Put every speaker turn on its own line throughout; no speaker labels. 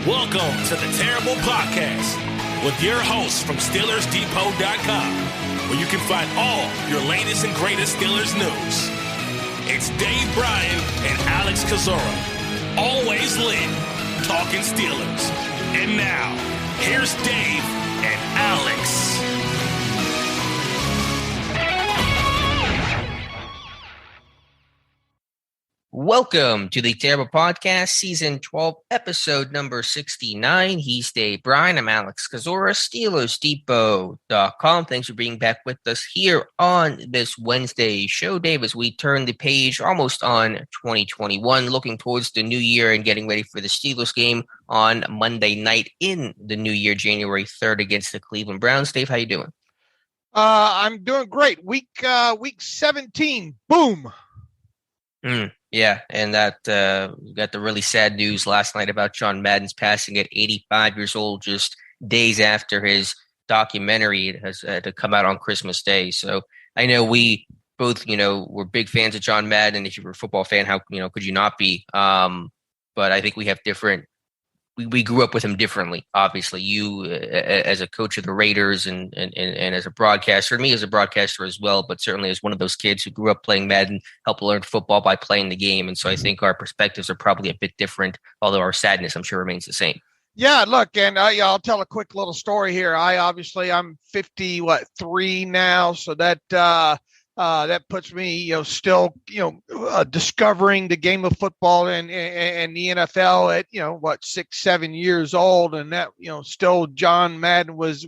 Welcome to the Terrible Podcast with your hosts from SteelersDepot.com, where you can find all your latest and greatest Steelers news. It's Dave Bryan and Alex Kozora, always lit, talking Steelers. And now, here's Dave and Alex.
Welcome to the Terrible Podcast, Season 12, Episode number 69. He's Dave Bryan. I'm Alex Kozora, SteelersDepot.com. Thanks for being back with us here on this Wednesday show, Dave, as we turn the page almost on 2021, looking towards the new year and getting ready for the Steelers game on Monday night in the new year, January 3rd, against the Cleveland Browns. Dave, how you doing?
I'm doing great. Week 17. Boom.
Yeah, and that we got the really sad news last night about John Madden's passing at 85 years old, just days after his documentary has to come out on Christmas Day. So I know we both, we're big fans of John Madden. If you were a football fan, how could you not be? But I think we have different. We grew up with him differently. Obviously, you as a coach of the Raiders and as a broadcaster, and me as a broadcaster as well, but certainly as one of those kids who grew up playing Madden, helped learn football by playing the game. And so I think our perspectives are probably a bit different, although our sadness, I'm sure, remains the same. Yeah,
look, and I'll tell a quick little story here. I'm 53 now, so that puts me, still, discovering the game of football and the NFL at, 6-7 years old. And that, still John Madden was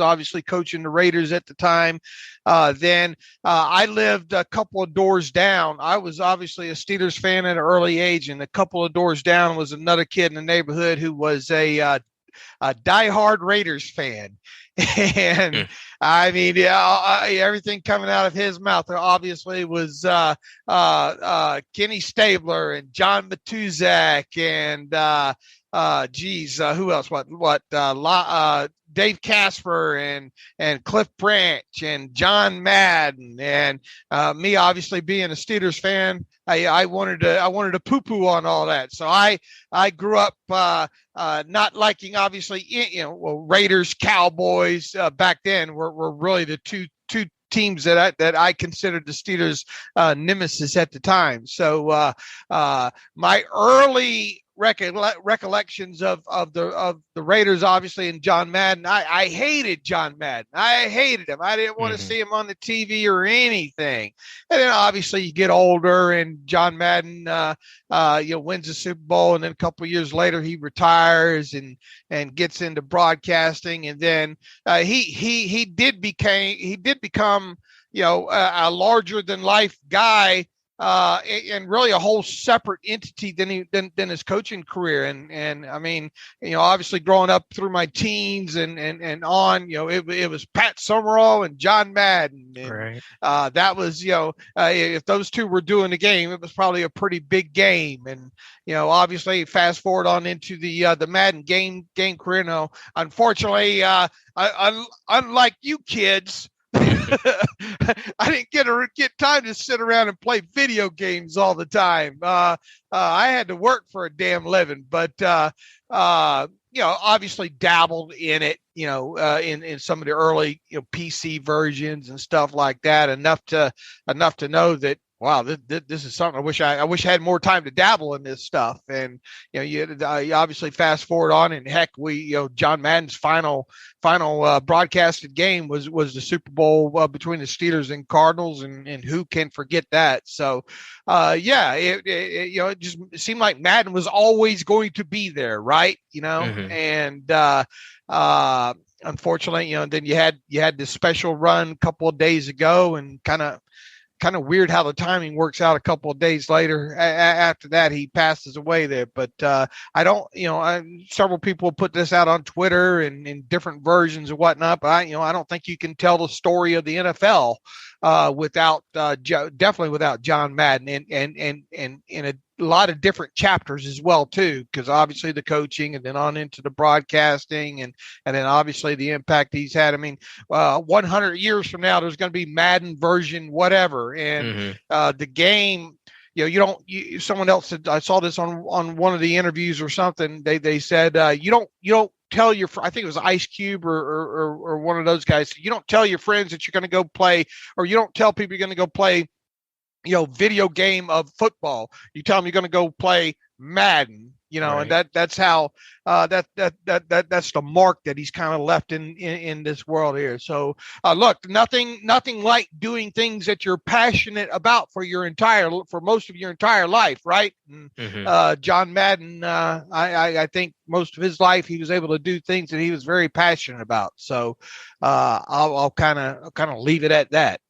obviously coaching the Raiders at the time. Then I lived a couple of doors down. I was obviously a Steelers fan at an early age, and a couple of doors down was another kid in the neighborhood who was a diehard Raiders fan. And I mean, everything coming out of his mouth obviously was Kenny Stabler and John Matuzak and who else? Dave Casper and Cliff Branch and John Madden and me obviously being a Steelers fan, I wanted to poo-poo on all that. So I grew up not liking obviously Raiders, Cowboys back then were really the two teams that I considered the Steelers nemesis at the time. So my early recollections of the Raiders, obviously, and John Madden. I hated John Madden. I hated him. I didn't want to see him on the TV or anything. And then obviously you get older, and John Madden, wins the Super Bowl, and then a couple of years later he retires and gets into broadcasting, and then he did become a larger than life guy. And really a whole separate entity than his coaching career. And I mean, obviously growing up through my teens and on, it was Pat Summerall and John Madden. And,
right.
That was, if those two were doing the game, it was probably a pretty big game. And, obviously fast forward on into the Madden game career. No, unfortunately, unlike you kids, I didn't get time to sit around and play video games all the time. I had to work for a damn living, but obviously dabbled in it, in some of the early PC versions and stuff like that. Enough to know that, wow, this is something I wish I had more time to dabble in this stuff. And you obviously fast forward on, and heck, John Madden's final broadcasted game was the Super Bowl between the Steelers and Cardinals, and who can forget that? So it just seemed like Madden was always going to be there, right? And unfortunately, then you had this special run a couple of days ago, and kind of weird how the timing works out. A couple of days later, after that, he passes away there. But I don't, several people put this out on Twitter and in different versions and whatnot. But I don't think you can tell the story of the NFL definitely without John Madden and in a lot of different chapters as well too, because obviously the coaching and then on into the broadcasting and then obviously the impact he's had. I mean, 100 years from now, there's going to be Madden version whatever, and the game someone else said, I saw this on one of the interviews or something. They said, you don't tell your, I think it was Ice Cube or one of those guys. You don't tell your friends that you're going to go play, or you don't tell people you're going to go play, video game of football. You tell them you're going to go play Madden, right. And that's how that's the mark that he's kind of left in this world here. So look, nothing like doing things that you're passionate about for most of your entire life, right? And, John Madden, I think most of his life he was able to do things that he was very passionate about. So I'll kind of leave it at that.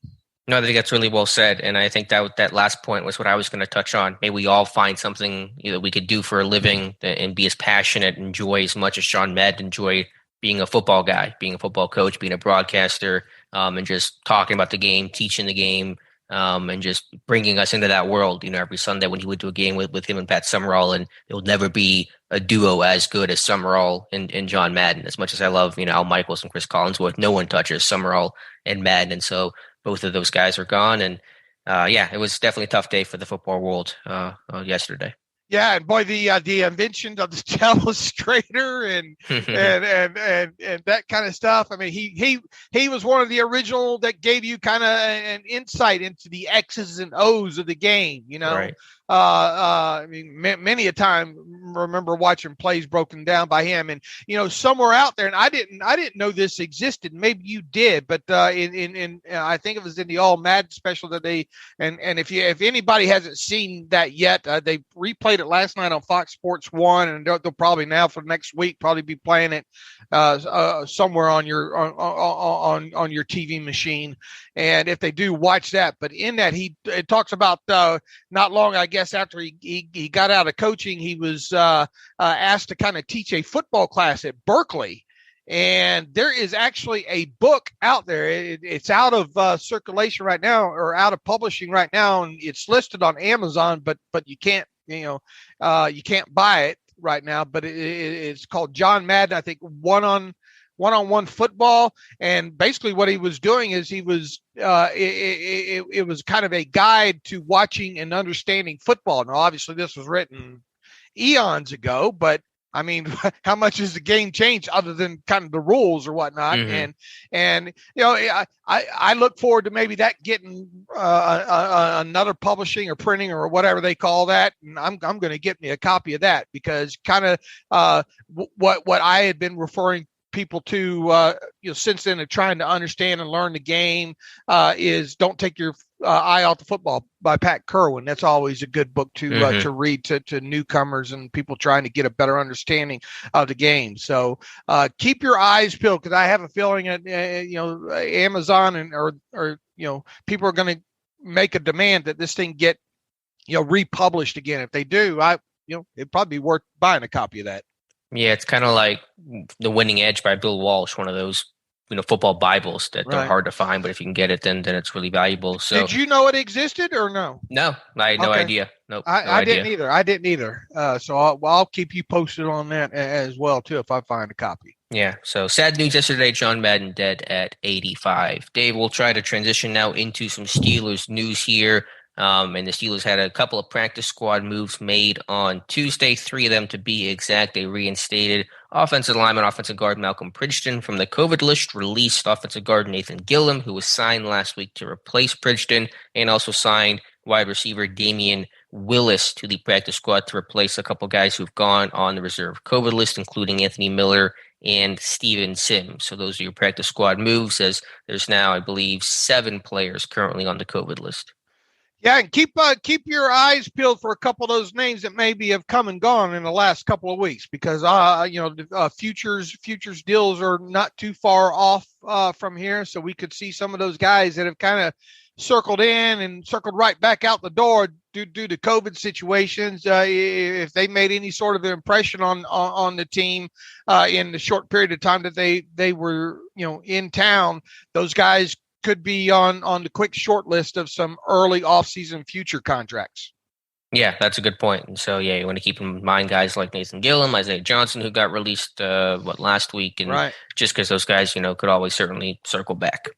No, I think that's really well said. And I think that last point was what I was going to touch on. May we all find something that we could do for a living and be as passionate, enjoy as much as John Madden enjoyed being a football guy, being a football coach, being a broadcaster, and just talking about the game, teaching the game, and just bringing us into that world. Every Sunday when he would do a game with him and Pat Summerall, and there will never be a duo as good as Summerall and John Madden. As much as I love, Al Michaels and Chris Collinsworth, no one touches Summerall and Madden. And so both of those guys are gone. And it was definitely a tough day for the football world yesterday.
Yeah, and boy, the invention of the telestrator and that kind of stuff. I mean, he was one of the original that gave you kind of an insight into the X's and O's of the game. Right. I mean, many a time remember watching plays broken down by him, and somewhere out there, and I didn't know this existed. Maybe you did, but in I think it was in the All Madden special that they and if anybody hasn't seen that yet, they replayed it last night on Fox Sports 1, and they'll probably now for next week probably be playing it somewhere on your on your TV machine. And if they do, watch that. But in that, it talks about not long, I guess, after he got out of coaching, he was asked to kind of teach a football class at Berkeley. And there is actually a book out there. It's out of circulation right now, or out of publishing right now, and it's listed on Amazon, but you can't you can't buy it right now. But it's called John Madden, I think, one-on-one football. And basically what he was doing is he was it was kind of a guide to watching and understanding football. Now, obviously this was written eons ago, but I mean, how much has the game changed other than kind of the rules or whatnot? And I look forward to maybe that getting another publishing or printing or whatever they call that. And I'm going to get me a copy of that, because kind of what I had been referring people to since then of trying to understand and learn the game is Don't Take Your Eye Off the Football by Pat Kerwin. That's always a good book to read to newcomers and people trying to get a better understanding of the game. So keep your eyes peeled, because I have a feeling that Amazon or people are going to make a demand that this thing get republished again. If they do, it'd probably be worth buying a copy of that.
Yeah, it's kind of like The Winning Edge by Bill Walsh, one of those football Bibles that are hard to find, but if you can get it, then it's really valuable. So,
did you know it existed or no?
No, I had no idea. Nope,
I didn't either. I didn't either. So I'll keep you posted on that as well too if I find a copy.
Yeah. So sad news yesterday. John Madden dead at 85. Dave, we'll try to transition now into some Steelers news here. And the Steelers had a couple of practice squad moves made on Tuesday, 3 of them to be exact. They reinstated offensive lineman, offensive guard Malcolm Pridgeton from the COVID list, released offensive guard Nathan Gillum, who was signed last week to replace Pridgeton, and also signed wide receiver Damian Willis to the practice squad to replace a couple guys who've gone on the reserve COVID list, including Anthony Miller and Steven Sims. So those are your practice squad moves, as there's now, I believe, 7 players currently on the COVID list.
Yeah, and keep your eyes peeled for a couple of those names that maybe have come and gone in the last couple of weeks, because futures deals are not too far off from here, so we could see some of those guys that have kind of circled in and circled right back out the door due to COVID situations. If they made any sort of impression on the team in the short period of time that they were in town, those guys could be on the quick short list of some early offseason future contracts.
Yeah, that's a good point. And so, you want to keep in mind guys like Nathan Gillum, Isaiah Johnson, who got released last week, and just because those guys, could always certainly circle back.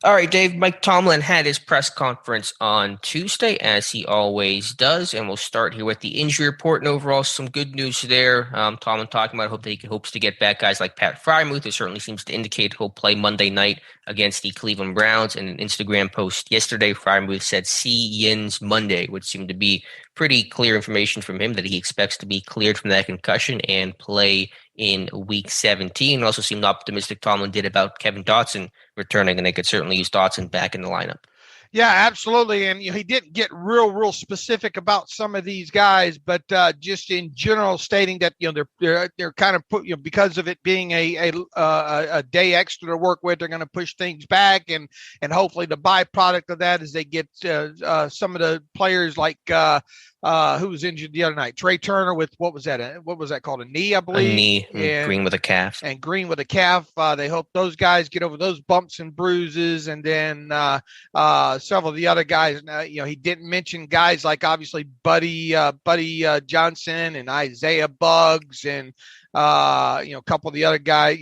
All right, Dave. Mike Tomlin had his press conference on Tuesday, as he always does, and we'll start here with the injury report. And overall, some good news there. Tomlin talking about hope that he hopes to get back guys like Pat Freiermuth, who certainly seems to indicate he'll play Monday night against the Cleveland Browns. In an Instagram post yesterday, Freiermuth said "See Yins Monday," which seemed to be pretty clear information from him that he expects to be cleared from that concussion and play in Week 17. Also seemed optimistic, Tomlin did, about Kevin Dotson returning, and they could certainly use Dotson back in the lineup.
Yeah, absolutely. And he didn't get real specific about some of these guys, but just in general stating that they're kind of put because of it being a day extra to work with, they're going to push things back, and hopefully the byproduct of that is they get some of the players like who was injured the other night, Trey Turner with what was that called, a knee, I believe,
a knee, and Green with a calf,
They hope those guys get over those bumps and bruises, and then several of the other guys. He didn't mention guys like obviously Buddy Johnson and Isaiah Buggs, and a couple of the other guys.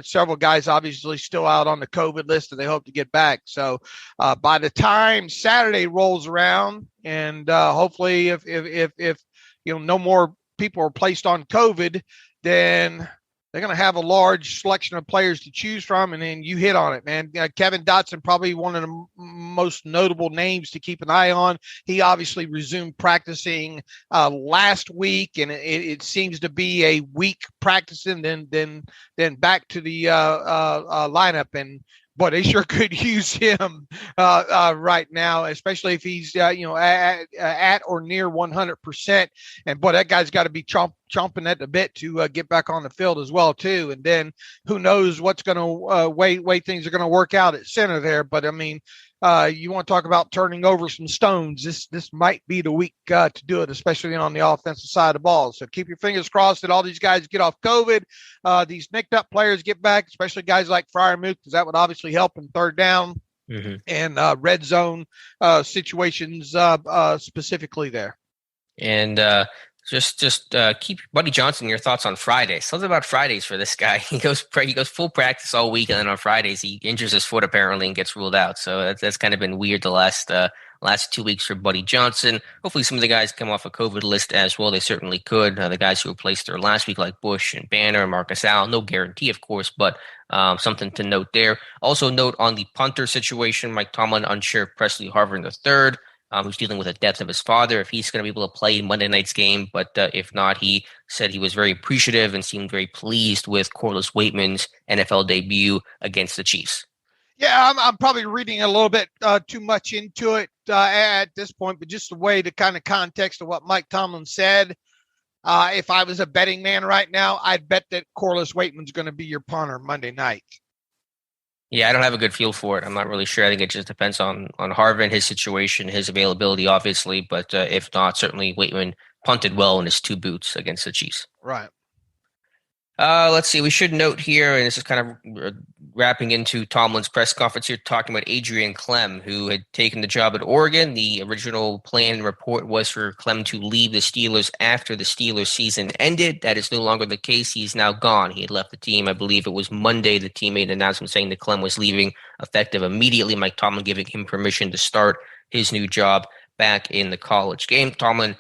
Several guys obviously still out on the COVID list, and they hope to get back. So by the time Saturday rolls around, and hopefully if no more people are placed on COVID, then they're going to have a large selection of players to choose from. And then you hit on it, man. Kevin Dotson, probably one of the most notable names to keep an eye on. He obviously resumed practicing last week, and it seems to be a week practicing, then back to the lineup. And boy, they sure could use him right now, especially if he's at or near 100%. And boy, that guy's got to be chomping at the bit to get back on the field as well too. And then who knows what's going to way things are going to work out at center there. But I mean, you want to talk about turning over some stones. This might be the week to do it, especially on the offensive side of the ball. So keep your fingers crossed that all these guys get off COVID. These nicked up players get back, especially guys like Freiermuth, because that would obviously help in third down and red zone situations specifically there.
And just keep Buddy Johnson your thoughts on Fridays. Something about Fridays for this guy. He goes full practice all week, and then on Fridays he injures his foot apparently and gets ruled out. So that's kind of been weird the last 2 weeks for Buddy Johnson. Hopefully some of the guys come off a COVID list as well. They certainly could. The guys who were placed there last week, like Bush and Banner and Marcus Allen, no guarantee, of course, but something to note there. Also note on the punter situation, Mike Tomlin unsure if Presley Harvin III, who's dealing with the death of his father, if he's going to be able to play Monday night's game. But if not, he said he was very appreciative and seemed very pleased with Corliss Waitman's NFL debut against the Chiefs.
Yeah, I'm probably reading a little bit too much into it at this point, but just the way the kind of context of what Mike Tomlin said. If I was a betting man right now, I'd bet that Corliss Waitman's going to be your punter Monday night.
Yeah, I don't have a good feel for it. I'm not really sure. I think it just depends on Harvin, his situation, his availability, obviously. But if not, certainly Waitman punted well in his 2 boots against the Chiefs.
Right.
Let's see. We should note here, and this is kind of wrapping into Tomlin's press conference here, talking about Adrian Clem, who had taken the job at Oregon. The original plan and report was for Clem to leave the Steelers after the Steelers season ended. That is no longer the case. He's now gone. He had left the team. I believe it was Monday. The team made an announcement saying that Clem was leaving effective immediately. Mike Tomlin giving him permission to start his new job back in the college game. Tomlin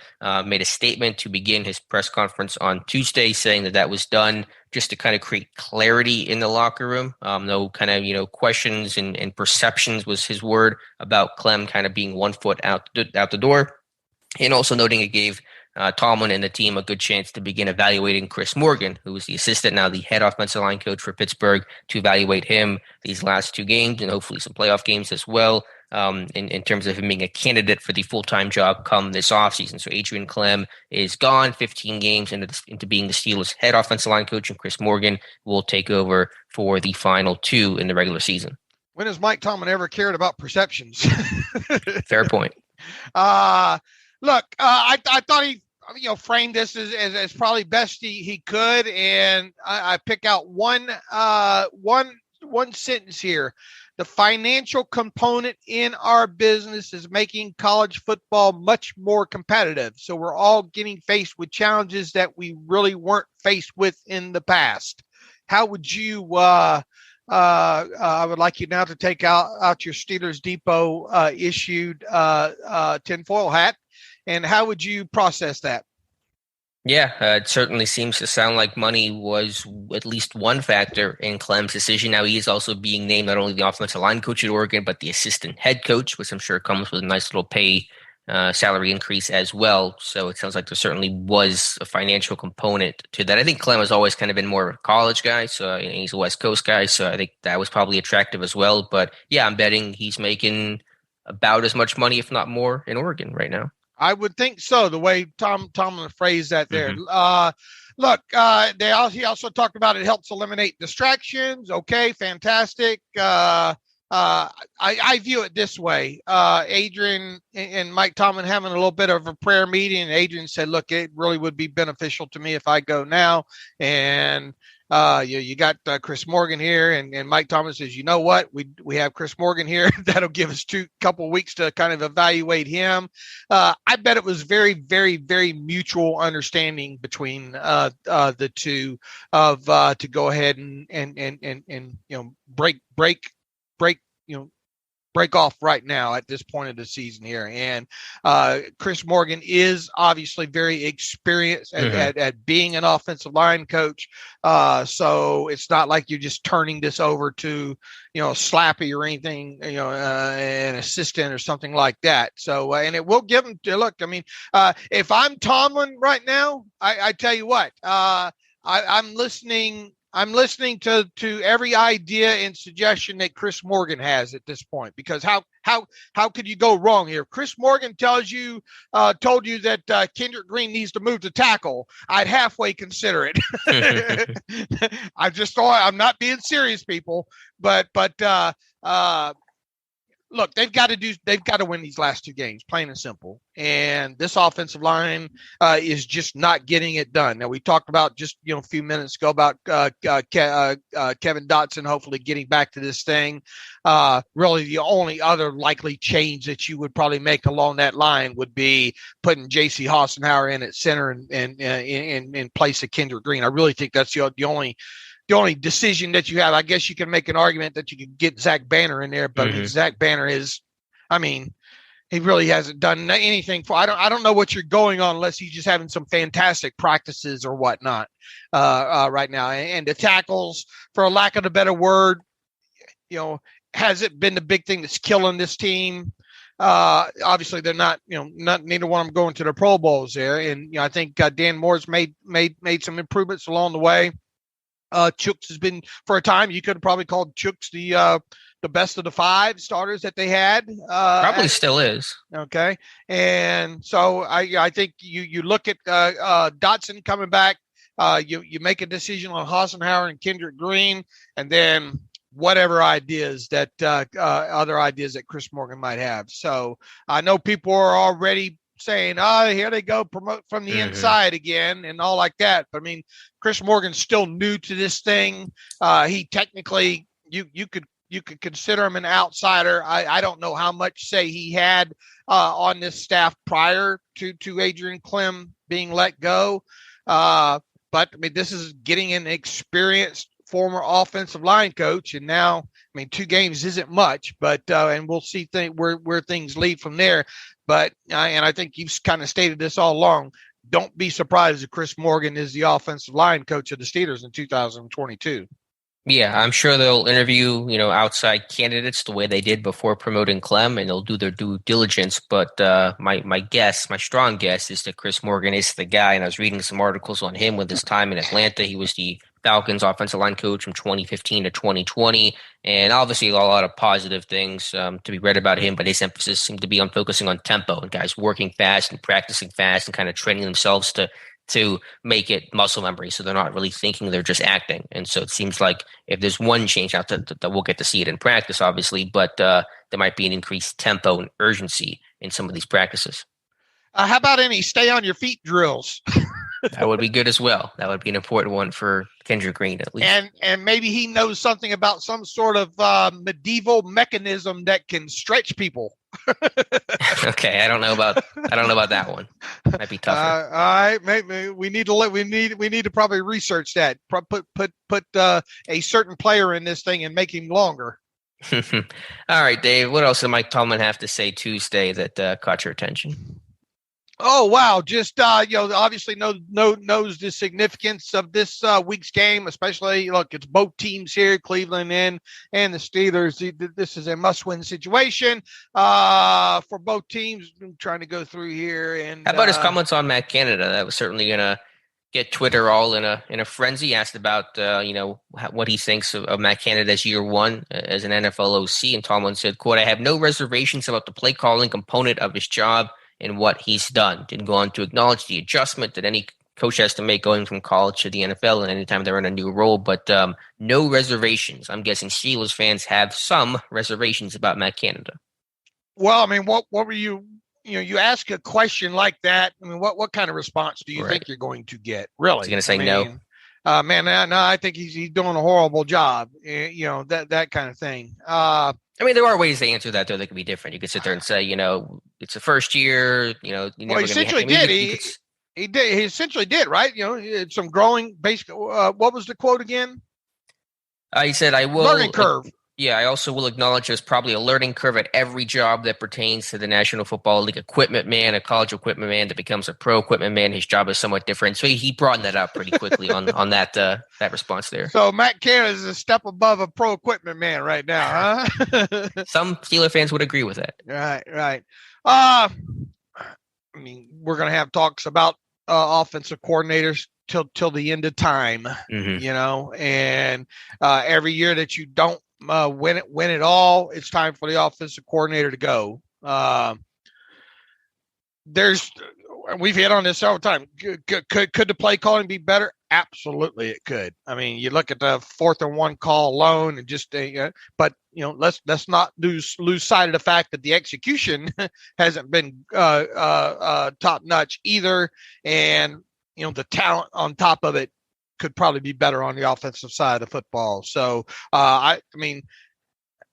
made a statement to begin his press conference on Tuesday, saying that was done just to kind of create clarity in the locker room. No kind of, questions and perceptions was his word about Clem kind of being 1 foot out the door. And also noting it gave Tomlin and the team a good chance to begin evaluating Chris Morgan, who is the assistant, now the head offensive line coach for Pittsburgh, to evaluate him these last 2 games and hopefully some playoff games as well. In terms of him being a candidate for the full-time job come this offseason. So Adrian Clem is gone 15 games into being the Steelers' head offensive line coach, and Chris Morgan will take over for the final 2 in the regular season.
When has Mike Tomlin ever cared about perceptions?
Fair point.
Look, I thought he framed this as probably best he could, and I pick out one sentence here. The financial component in our business is making college football much more competitive. So we're all getting faced with challenges that we really weren't faced with in the past. How would you I would like you now to take out your Steelers Depot issued tinfoil hat. And how would you process that?
Yeah, it certainly seems to sound like money was at least one factor in Clem's decision. Now he is also being named not only the offensive line coach at Oregon, but the assistant head coach, which I'm sure comes with a nice little pay salary increase as well. So it sounds like there certainly was a financial component to that. I think Clem has always kind of been more of a college guy, so he's a West Coast guy, so I think that was probably attractive as well. But yeah, I'm betting he's making about as much money, if not more, in Oregon right now.
I would think so. The way Tomlin phrased that there. Look, he also talked about it helps eliminate distractions. Okay, fantastic. I view it this way. Adrian and Mike Tomlin having a little bit of a prayer meeting. And Adrian said, look, it really would be beneficial to me if I go now. And you got Chris Morgan here, and Mike Tomlin says, you know what, we have Chris Morgan here. That'll give us couple of weeks to kind of evaluate him. I bet it was very, very, very mutual understanding between the two of to go ahead and break off right now at this point of the season here. And Chris Morgan is obviously very experienced at being an offensive line coach. So it's not like you're just turning this over to, Slappy or anything, an assistant or something like that. So, and it will give him to look. I mean, if I'm Tomlin right now, I tell you what, I'm listening to every idea and suggestion that Chris Morgan has at this point, because how could you go wrong here? If Chris Morgan told you that Kendrick Green needs to move to tackle, I'd halfway consider it. I just thought, I'm not being serious, people, but look, they've got to win these last two games, plain and simple. And this offensive line is just not getting it done. Now, we talked about just a few minutes ago about Kevin Dotson hopefully getting back to this thing. Really, the only other likely change that you would probably make along that line would be putting J.C. Hassenauer in at center and in place of Kendrick Green. I really think that's the only decision that you have. I guess you can make an argument that you could get Zach Banner in there, but Zach Banner he really hasn't done anything for. I don't know what you're going on unless he's just having some fantastic practices or whatnot right now. And the tackles, for a lack of a better word, has it been the big thing that's killing this team? Obviously they're not, neither one of them going to the Pro Bowls there. And I think Dan Moore's made some improvements along the way. Chooks has been, for a time, you could have probably called Chooks the best of the five starters that they had.
Probably still is.
Okay. And so I think you look at Dotson coming back, you make a decision on Hassenauer and Kendrick Green, and then whatever ideas that other ideas that Chris Morgan might have. So I know people are already saying, here they go, promote from the inside again and all like that. But I mean, Chris Morgan's still new to this thing. He technically, you could consider him an outsider. I don't know how much say he had on this staff prior to Adrian Clem being let go. But I mean, this is getting an experienced former offensive line coach. And now, 2 games isn't much, but, and we'll see where things lead from there. But, and I think you've kind of stated this all along, don't be surprised if Chris Morgan is the offensive line coach of the Steelers in 2022. Yeah,
I'm sure they'll interview, outside candidates the way they did before promoting Clem, and they'll do their due diligence. But my strong guess is that Chris Morgan is the guy. And I was reading some articles on him with his time in Atlanta. He was the Falcons offensive line coach from 2015 to 2020. And obviously a lot of positive things to be read about him, but his emphasis seemed to be on focusing on tempo and guys working fast and practicing fast and kind of training themselves to make it muscle memory. So they're not really thinking, they're just acting. And so it seems like if there's one change out that we'll get to see it in practice, obviously, but there might be an increased tempo and urgency in some of these practices.
How about any stay on your feet drills?
That would be good as well. That would be an important one for Kendrick Green, at least.
And maybe he knows something about some sort of medieval mechanism that can stretch people.
Okay, I don't know about that one. Might be tougher.
All right, maybe we need to probably research that. Put a certain player in this thing and make him longer.
All right, Dave. What else did Mike Tomlin have to say Tuesday that caught your attention?
Oh wow! Just obviously knows the significance of this week's game. Especially, look, it's both teams here, Cleveland and the Steelers. This is a must-win situation for both teams. I'm trying to go through here. And
how about his comments on Matt Canada? That was certainly gonna get Twitter all in a frenzy. He asked about what he thinks of Matt Canada's year one as an NFL OC, and Tomlin said, "quote I have no reservations about the play calling component of his job and what he's done." Didn't go on to acknowledge the adjustment that any coach has to make going from college to the NFL and anytime they're in a new role, but no reservations. I'm guessing Steelers fans have some reservations about Matt Canada.
Well, I mean, what were you ask a question like that? I mean, what kind of response do you think you're going to get? Really?
He's going to say no.
Man, no, I think he's doing a horrible job. That kind of thing.
I mean, there are ways to answer that, though. They could be different. You could sit there and say, it's the first year. He
essentially did. He did. He essentially did, right? It's some growing. Basically, what was the quote again?
He said, "I will
learning curve."
Yeah, I also will acknowledge there's probably a learning curve at every job that pertains to the National Football League equipment man, a college equipment man that becomes a pro equipment man. His job is somewhat different." So he brought that up pretty quickly on that response there.
So Matt Canada is a step above a pro equipment man right now, huh?
Some Steeler fans would agree with that.
Right. I mean, we're going to have talks about offensive coordinators till the end of time, and every year that you don't win it all, it's time for the offensive coordinator to go. We've hit on this several times. Could the play calling be better? Absolutely, it could. I mean, you look at the 4th and 1 call alone, and just but let's not lose sight of the fact that the execution hasn't been top notch either, and the talent on top of it could probably be better on the offensive side of the football. So I mean,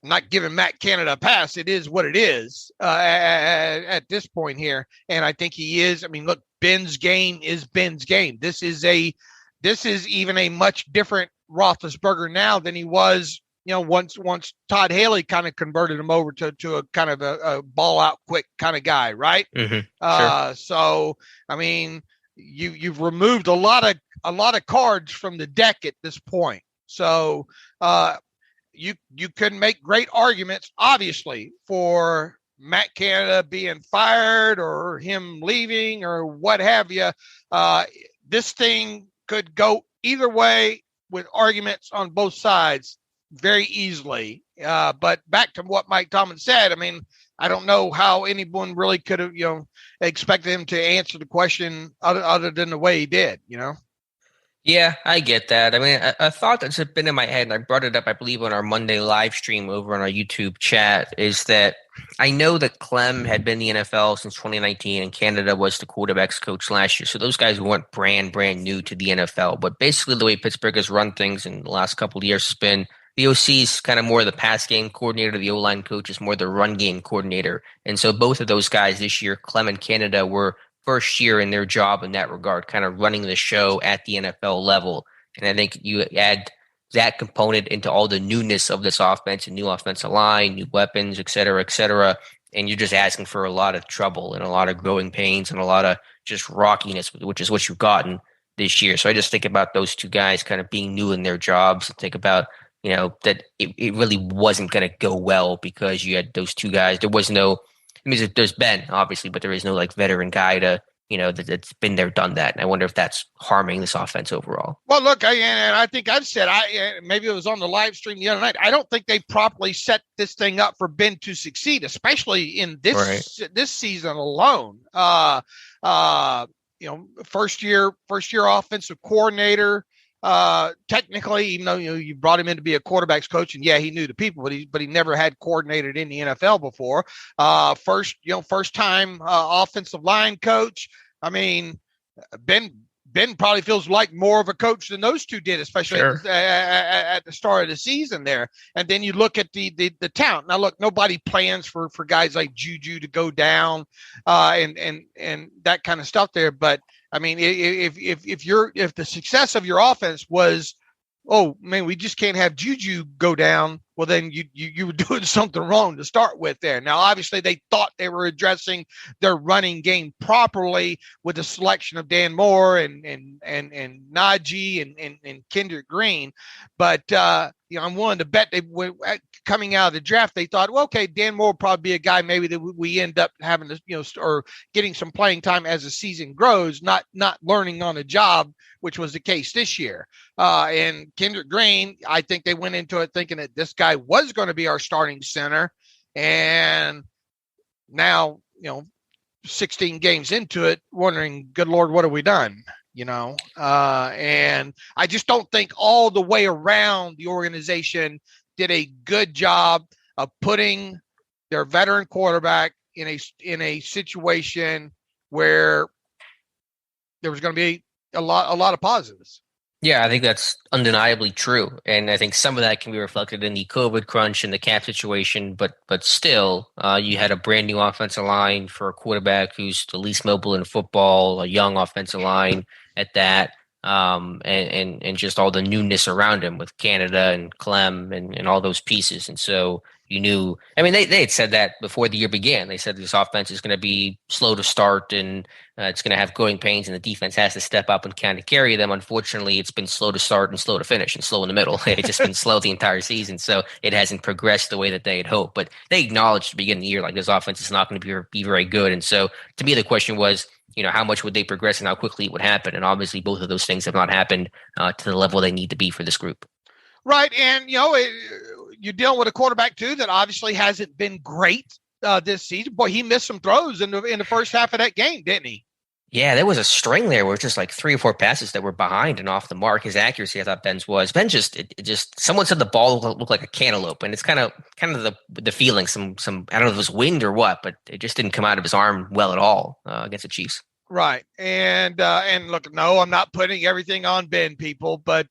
I'm not giving Matt Canada a pass. It is what it is at this point here, and I think he is. I mean, look, Ben's game is Ben's game. This is even a much different Roethlisberger now than he was, once Todd Haley kind of converted him over to a kind of a ball out quick kind of guy, right?
Mm-hmm. Sure.
So I mean, you've removed a lot of cards from the deck at this point. So you could make great arguments, obviously, for Matt Canada being fired or him leaving or what have you. This thing could go either way with arguments on both sides very easily. But back to what Mike Tomlin said, I mean, I don't know how anyone really could have, expected him to answer the question other than the way he did,
Yeah, I get that. I mean, a thought that's been in my head, and I brought it up, I believe, on our Monday live stream over on our YouTube chat, is that I know that Clem had been in the NFL since 2019, and Canada was the quarterbacks coach last year. So those guys weren't brand new to the NFL. But basically, the way Pittsburgh has run things in the last couple of years has been the OC is kind of more the pass game coordinator. The O-line coach is more the run game coordinator. And so both of those guys this year, Clem and Canada, were first year in their job in that regard, kind of running the show at the NFL level. And I think you add that component into all the newness of this offense, and new offensive line, new weapons, et cetera, and you're just asking for a lot of trouble and a lot of growing pains and a lot of just rockiness, which is what you've gotten this year. So I just think about those two guys kind of being new in their jobs and think about, that it really wasn't going to go well because you had those two guys. There was no, there's Ben, obviously, but there is no veteran guy to, that's been there, done that. And I wonder if that's harming this offense overall.
Well, look, I think I've said, maybe it was on the live stream the other night, I don't think they properly set this thing up for Ben to succeed, especially in this season alone. First year offensive coordinator. Technically, even though you brought him in to be a quarterback's coach, and he knew the people, but he never had coordinated in the NFL before. First time offensive line coach. I mean, Ben Ben probably feels like more of a coach than those two did, especially
Sure.
at the start of the season there. And then you look at the talent. Now, look, nobody plans for guys like Juju to go down and that kind of stuff there. But I mean, if the success of your offense was, oh man, we just can't have Juju go down, well, then you were doing something wrong to start with there. Now, obviously, they thought they were addressing their running game properly with the selection of Dan Moore and Najee and Kendrick Green. But, I'm willing to bet they were coming out of the draft. They thought, well, okay, Dan Moore will probably be a guy maybe that we end up having to, or getting some playing time as the season grows, not learning on the job, which was the case this year. And Kendrick Green, I think they went into it thinking that this guy was going to be our starting center. And now, 16 games into it, wondering, good Lord, what have we done? And I just don't think all the way around the organization did a good job of putting their veteran quarterback in a situation where there was going to be a lot of positives.
Yeah, I think that's undeniably true. And I think some of that can be reflected in the COVID crunch and the cap situation. But still, you had a brand new offensive line for a quarterback who's the least mobile in football, a young offensive line at that, and just all the newness around him with Canada and Clem and all those pieces. And so you knew, I mean, they had said that before the year began. They said this offense is going to be slow to start and it's going to have growing pains and the defense has to step up and kind of carry them. Unfortunately, it's been slow to start and slow to finish and slow in the middle. It's just been slow the entire season. So it hasn't progressed the way that they had hoped. But they acknowledged at the beginning of the year, like, this offense is not going to be very good. And so to me, the question was, how much would they progress and how quickly it would happen? And obviously both of those things have not happened to the level they need to be for this group.
Right. And, you're dealing with a quarterback, too, that obviously hasn't been great this season. Boy, he missed some throws in the first half of that game, didn't he?
Yeah, there was a string there where it was just like 3 or 4 passes that were behind and off the mark. His accuracy, I thought Ben's was. Ben just someone said the ball looked like a cantaloupe, and it's kind of the feeling. Some I don't know if it was wind or what, but it just didn't come out of his arm well at all against the Chiefs.
Right. And look, no, I'm not putting everything on Ben, people, but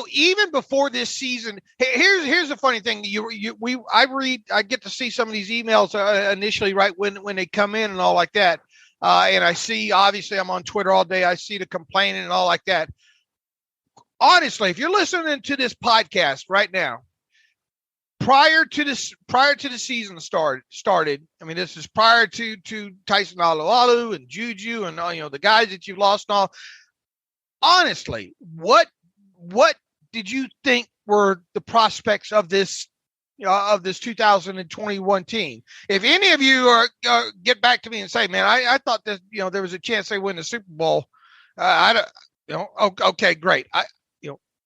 even before this season, here's the funny thing. I get to see some of these emails initially, right, when they come in and all like that. And I see, obviously, I'm on Twitter all day. I see the complaining and all like that. Honestly, if you're listening to this podcast right now, prior to the season started, I mean, this is prior to Tyson Alualu and Juju and the guys that you've lost and all. Honestly, what did you think were the prospects of this 2021 team? If any of you get back to me and say, man, I thought that there was a chance they win the Super Bowl. Okay, great.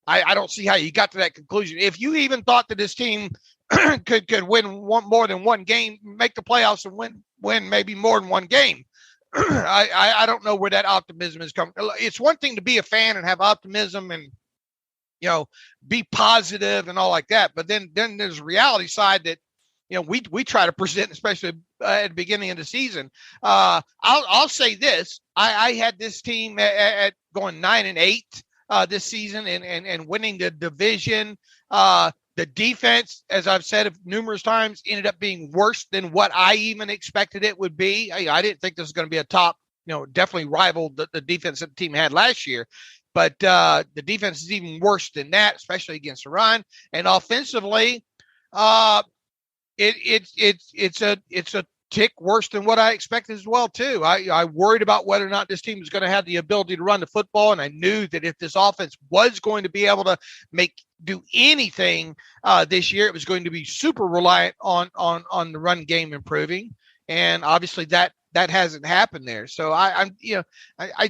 I don't see how you got to that conclusion. If you even thought that this team could win more than one game, make the playoffs and win maybe more than one game, I don't know where that optimism is coming. It's one thing to be a fan and have optimism and be positive and all like that, but then there's a reality side that we try to present, especially at the beginning of the season. I'll say this: I had this team at going 9-8. This season and winning the division. The defense, as I've said numerous times, ended up being worse than what I even expected it would be. I didn't think this was going to be a top, definitely rivaled the defense that the team had last year. But the defense is even worse than that, especially against the run. And offensively, it's a tick worse than what I expected as well, too. I worried about whether or not this team was going to have the ability to run the football, and I knew that if this offense was going to be able to do anything this year, it was going to be super reliant on the run game improving, and obviously that hasn't happened there. So I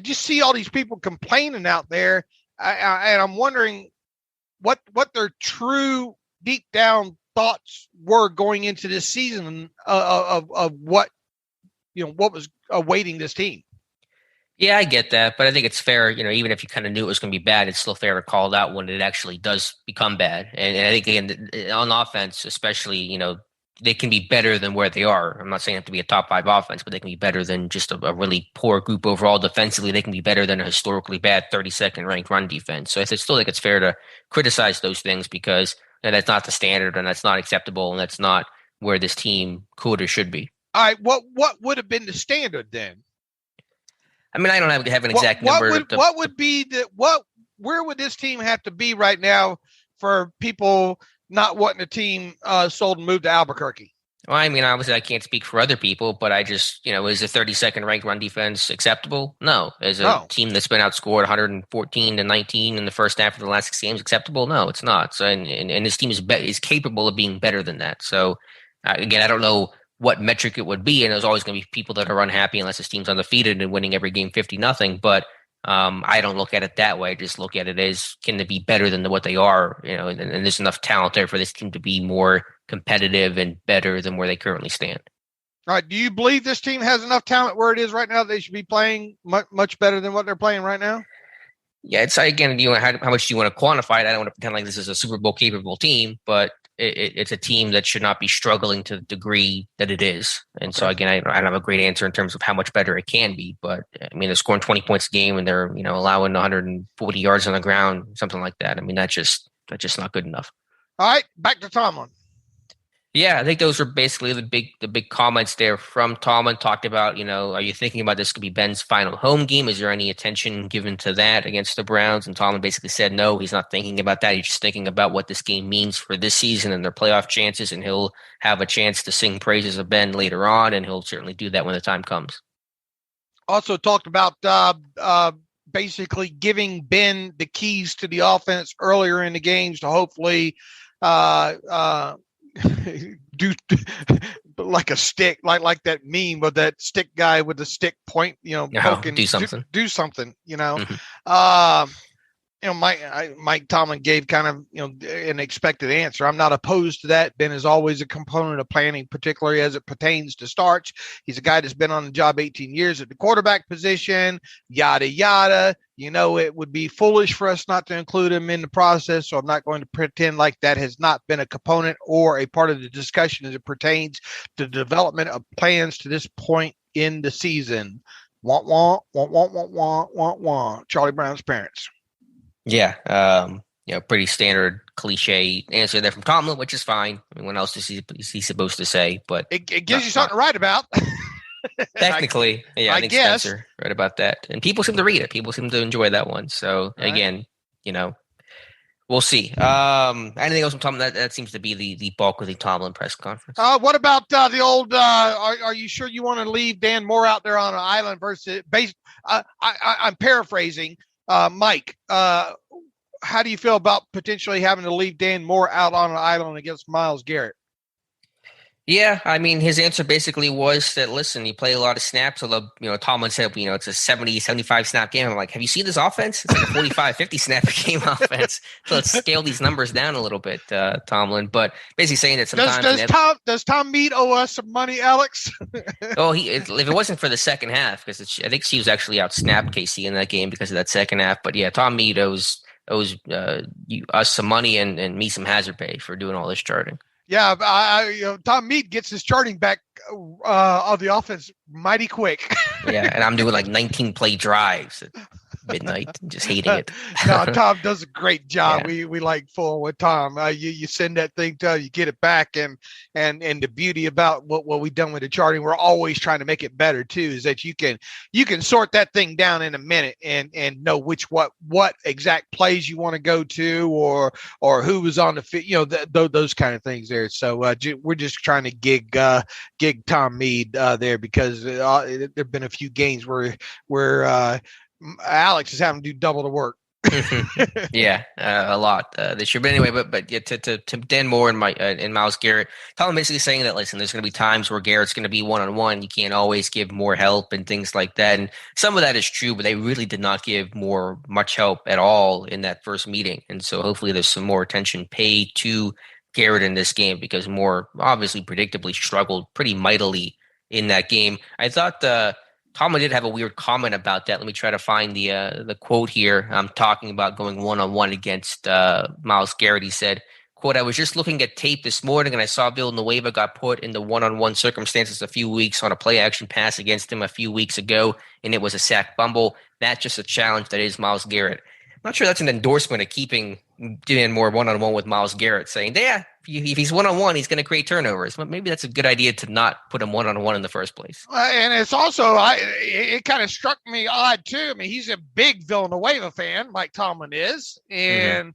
just see all these people complaining out there, and I'm wondering what their true deep down thoughts were going into this season of what was awaiting this team.
Yeah, I get that, but I think it's fair. Even if you kind of knew it was going to be bad, it's still fair to call it out when it actually does become bad. And I think again, on offense, especially, they can be better than where they are. I'm not saying they have to be a top 5 offense, but they can be better than just a really poor group overall defensively. They can be better than a historically bad 32nd ranked run defense. So I still think it's fair to criticize those things because that's not the standard and that's not acceptable and that's not where this team could or should be.
All right, what would have been the standard then?
I mean, I don't have an exact number.
Where would this team have to be right now for people not wanting a team sold and moved to Albuquerque?
Well, I mean, obviously I can't speak for other people, but I just, is a 32nd ranked run defense acceptable? No. Is a team that's been outscored 114-19 in the first half of the last 6 games acceptable? No, it's not. So, and this team is capable of being better than that. So, again, I don't know what metric it would be, and there's always going to be people that are unhappy unless this team's undefeated and winning every game 50-0. But I don't look at it that way. I just look at it as, can they be better than what they are? And there's enough talent there for this team to be more competitive and better than where they currently stand.
All right. Do you believe this team has enough talent where it is right now that they should be playing much better than what they're playing right now?
Yeah, it's again, how much do you want to quantify it? I don't want to pretend like this is a Super Bowl capable team, but it's a team that should not be struggling to the degree that it is. And so again, I don't have a great answer in terms of how much better it can be, but I mean, they're scoring 20 points a game and they're, allowing 140 yards on the ground, something like that. I mean, that's just not good enough.
All right, back to Tomlin.
Yeah, I think those were basically the big comments there from Tomlin. Talked about, are you thinking about this could be Ben's final home game? Is there any attention given to that against the Browns? And Tomlin basically said, no, he's not thinking about that. He's just thinking about what this game means for this season and their playoff chances. And he'll have a chance to sing praises of Ben later on, and he'll certainly do that when the time comes. Also
talked about basically giving Ben the keys to the offense earlier in the games to hopefully do like a stick, like that meme with that stick guy with the stick point, poking,
do something.
Do something,
Mm-hmm.
Mike Tomlin gave kind of, an expected answer. I'm not opposed to that. Ben is always a component of planning, particularly as it pertains to starts. He's a guy that's been on the job 18 years at the quarterback position, yada, yada. It would be foolish for us not to include him in the process. So I'm not going to pretend like that has not been a component or a part of the discussion as it pertains to the development of plans to this point in the season. Want, want, want, want, want, want, want, want. Charlie Brown's parents.
Yeah, pretty standard cliche answer there from Tomlin, which is fine. I mean, what else is he supposed to say? But
it gives you something to write about.
Technically, I think
guess.
Spencer right about that. And people seem to read it. People seem to enjoy that one. So, again, we'll see. Anything else from Tomlin? That seems to be the bulk of the Tomlin press conference.
What about the old, are you sure you want to leave Dan Moore out there on an island versus base? I'm paraphrasing. Mike, how do you feel about potentially having to leave Dan Moore out on an island against Myles Garrett?
Yeah, I mean, his answer basically was that, listen, you play a lot of snaps, although, Tomlin said, it's a 70, 75 snap game. I'm like, have you seen this offense? It's like a 45, 50 snap game offense. So let's scale these numbers down a little bit, Tomlin. But basically saying that sometimes...
Does Tom Mead owe us some money, Alex?
If it wasn't for the second half, because I think she was actually out-snapped KC in that game because of that second half. But yeah, Tom Mead owes us some money and me some hazard pay for doing all this charting.
Yeah, Tom Mead gets his charting back of the offense mighty quick.
Yeah, and I'm doing like 19 play drives at midnight, just hating it.
No, Tom does a great job.
Yeah.
We like fooling with Tom. You send that thing to you get it back, and the beauty about what we've done with the charting, we're always trying to make it better too. Is that you can sort that thing down in a minute and know what exact plays you want to go to or who was on the fit, those kind of things there. So we're just trying to gig Tom Mead there because there've been a few games where Alex is having to do double the work.
Yeah, a lot this year. But anyway, but yeah, to Dan Moore and Myles Garrett, Tomlin basically saying that, listen, there's going to be times where Garrett's going to be one-on-one. You can't always give more help and things like that. And some of that is true, but they really did not give much help at all in that first meeting. And so hopefully there's some more attention paid to Garrett in this game because Moore obviously predictably struggled pretty mightily in that game. I thought Tomlin did have a weird comment about that. Let me try to find the quote here. I'm talking about going one-on-one against Myles Garrett. He said, quote, I was just looking at tape this morning and I saw Villanueva got put in the one-on-one circumstances a few weeks on a play action pass against him a few weeks ago, and it was a sack fumble. That's just a challenge that is Myles Garrett. I'm not sure that's an endorsement of doing more one-on-one with Myles Garrett, saying, yeah, if he's one-on-one, he's going to create turnovers. But maybe that's a good idea to not put him one-on-one in the first place.
And it's also, it kind of struck me odd, too. I mean, he's a big Villanueva fan, Mike Tomlin is. And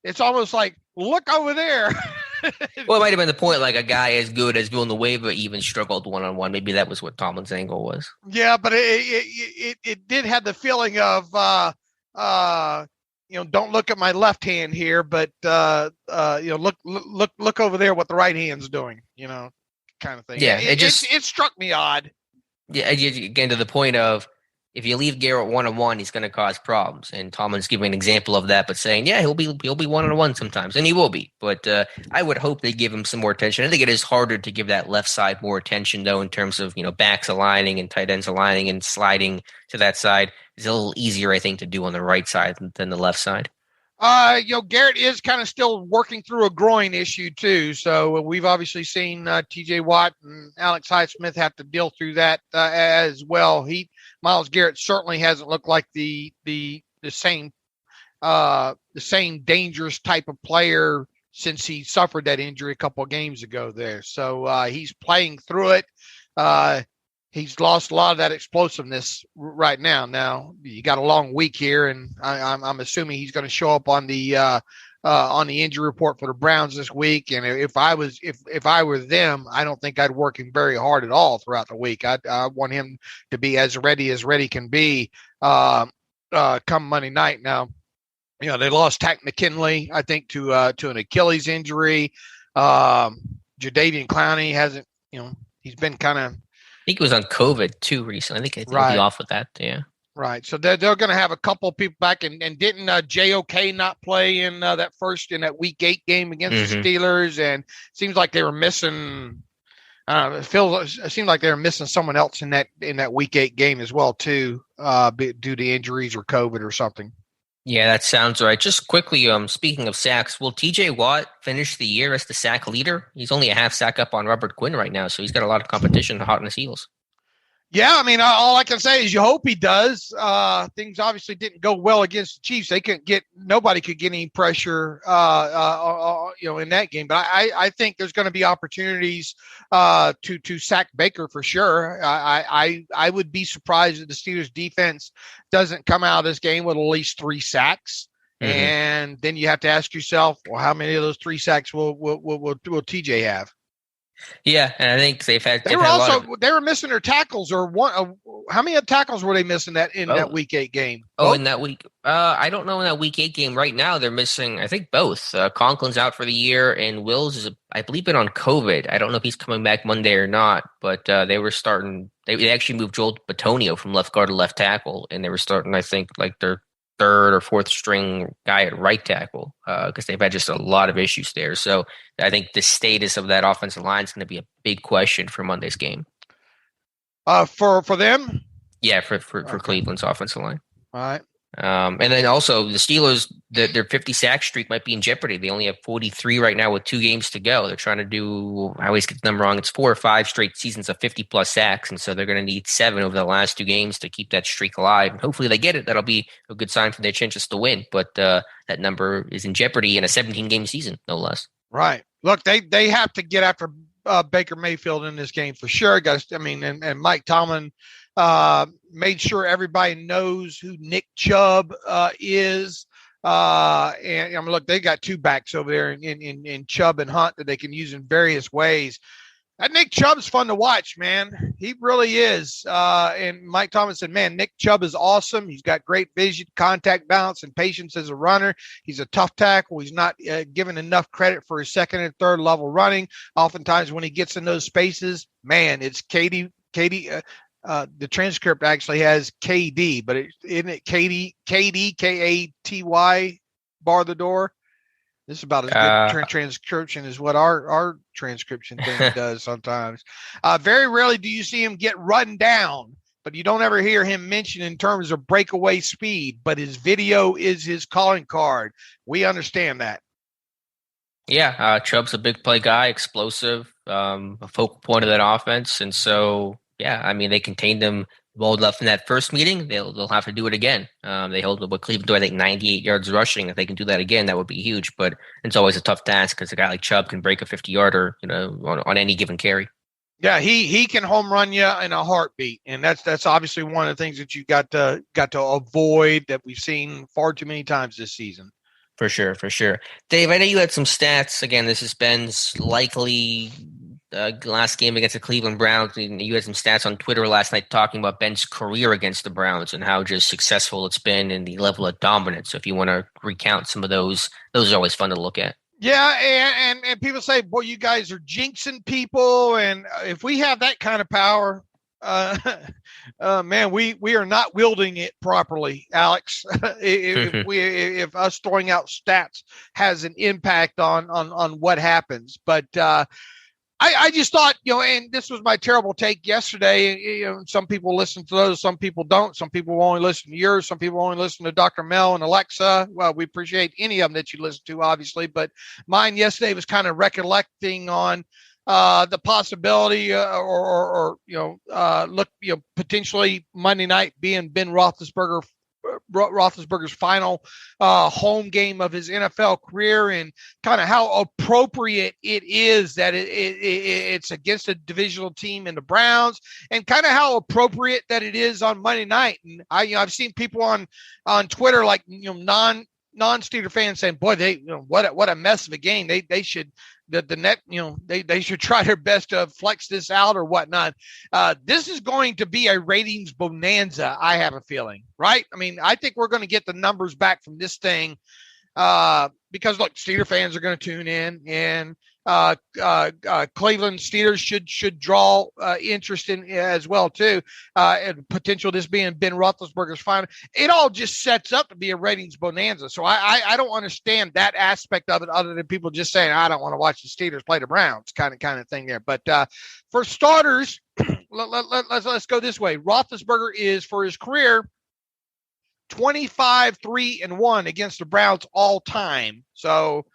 it's almost like, look over there.
Well, it might have been the point, like a guy as good as Villanueva even struggled one-on-one. Maybe that was what Tomlin's angle was.
Yeah, but it did have the feeling of, don't look at my left hand here, but look over there what the right hand's doing, kind of thing.
Yeah,
it struck me odd.
Yeah, again, to the point of, if you leave Garrett one-on-one, he's going to cause problems. And Tomlin's giving an example of that, but saying, yeah, he'll be one-on-one sometimes, and he will be. But I would hope they give him some more attention. I think it is harder to give that left side more attention, though, in terms of backs aligning and tight ends aligning and sliding to that side. It's a little easier, I think, to do on the right side than the left side.
Garrett is kind of still working through a groin issue too. So we've obviously seen T.J. Watt and Alex Highsmith have to deal through that as well. Myles Garrett certainly hasn't looked like the same dangerous type of player since he suffered that injury a couple of games ago there. So he's playing through it. He's lost a lot of that explosiveness right now. Now you got a long week here, and I'm assuming he's going to show up on the injury report for the Browns this week. And if I were them, I don't think I'd work him very hard at all throughout the week. I want him to be as ready can be come Monday night. Now, they lost Tack McKinley, I think, to an Achilles injury. Jadeveon Clowney hasn't, he's been kind of.
I think he was on COVID too recently. I think he'll be off with that. Yeah.
Right. So they're going to have a couple of people back. And didn't JOK not play in that Week 8 game against the Steelers? And it seems like they were missing. It seemed like they were missing someone else in that Week 8 game as well too, due to injuries or COVID or something.
Yeah, that sounds right. Just quickly, speaking of sacks, will T.J. Watt finish the year as the sack leader? He's only a half sack up on Robert Quinn right now, so he's got a lot of competition hot on his heels.
Yeah, I mean, all I can say is you hope he does. Things obviously didn't go well against the Chiefs. Nobody could get any pressure, in that game. But I think there's going to be opportunities to sack Baker for sure. I would be surprised if the Steelers defense doesn't come out of this game with at least 3 sacks. And then you have to ask yourself, well, how many of those 3 sacks will TJ have?
Yeah, and I think they
were missing their tackles, or one. How many tackles were they missing that Week 8 game?
In that week, I don't know. In that Week 8 game, right now they're missing, I think, both. Conklin's out for the year, and Wills is, I believe, been on COVID. I don't know if he's coming back Monday or not, but they were starting. They actually moved Joel Bitonio from left guard to left tackle, and they were starting, I think, like their third or fourth string guy at right tackle because they've had just a lot of issues there. So I think the status of that offensive line is going to be a big question for Monday's game.
For them?
Yeah, for Cleveland's offensive line.
All right.
And then also the Steelers, their 50 sack streak might be in jeopardy. They only have 43 right now with 2 games to go. They're trying to do, I always get the number wrong, it's 4 or 5 straight seasons of 50-plus sacks, and so they're going to need 7 over the last 2 games to keep that streak alive. And hopefully they get it. That'll be a good sign for their chances to win. But that number is in jeopardy in a 17-game season, no less.
Right. Look, they have to get after Baker Mayfield in this game for sure. And Mike Tomlin made sure everybody knows who Nick Chubb is. Look, they got 2 backs over there in Chubb and Hunt that they can use in various ways. That Nick Chubb's fun to watch, man. He really is. And Mike Tomlin said, man, Nick Chubb is awesome. He's got great vision, contact balance, and patience as a runner. He's a tough tackle. He's not given enough credit for his second and third level running. Oftentimes when he gets in those spaces, man, it's Katie. The transcript actually has KD, but isn't it KD, KATY, bar the door? This is about as good transcription as what our transcription thing does sometimes. Very rarely do you see him get run down, but you don't ever hear him mentioned in terms of breakaway speed, but his video is his calling card. We understand that.
Yeah, Chubb's a big play guy, explosive, a focal point of that offense, and so yeah, I mean they contained them well enough in that first meeting. They'll have to do it again. They held what Cleveland to, I think, 98 yards rushing. If they can do that again, that would be huge. But it's always a tough task because a guy like Chubb can break a 50-yarder, on any given carry.
Yeah, he can home run you in a heartbeat, and that's obviously one of the things that you got to avoid that we've seen far too many times this season.
For sure, for sure. Dave, I know you had some stats. Again, this is Ben's likely last game against the Cleveland Browns. You had some stats on Twitter last night talking about Ben's career against the Browns and how just successful it's been and the level of dominance. So if you want to recount some of those are always fun to look at.
Yeah, and people say, boy, you guys are jinxing people. And if we have that kind of power, man, we are not wielding it properly, Alex. if us throwing out stats has an impact on what happens. But I just thought, and this was my terrible take yesterday. Some people listen to those, some people don't. Some people only listen to yours. Some people only listen to Dr. Mel and Alexa. Well, we appreciate any of them that you listen to, obviously. But mine yesterday was kind of recollecting on the possibility potentially Monday night being Ben Roethlisberger's final home game of his NFL career, and kind of how appropriate it is that it's against a divisional team in the Browns, and kind of how appropriate that it is on Monday night. And I've seen people on Twitter, like non-Steeler fans, saying, boy, what a mess of a game. They should they should try their best to flex this out or whatnot. This is going to be a ratings bonanza, I have a feeling, right? I mean, I think we're going to get the numbers back from this thing because, look, Steeler fans are going to tune in, and Cleveland Steelers should draw interest in as well too. And potential this being Ben Roethlisberger's final, it all just sets up to be a ratings bonanza. So I don't understand that aspect of it, other than people just saying I don't want to watch the Steelers play the Browns, kind of thing there. But for starters, let's go this way. Roethlisberger is, for his career, 25-3-1 against the Browns all time. So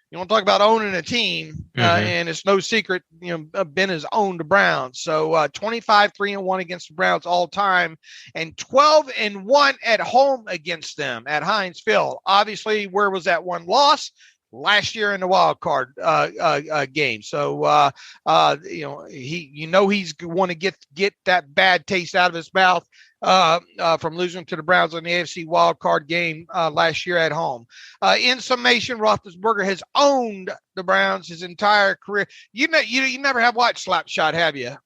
you want to talk about owning a team, and it's no secret, Ben has owned the Browns. So 25-3-1 against the Browns all time, and 12-1 at home against them at Heinz Field. Obviously, where was that one loss? Last year in the wild card game. So he's want to get that bad taste out of his mouth from losing to the Browns in the AFC wild card game last year at home. In summation, Roethlisberger has owned the Browns his entire career. You never have watched Slapshot, have you?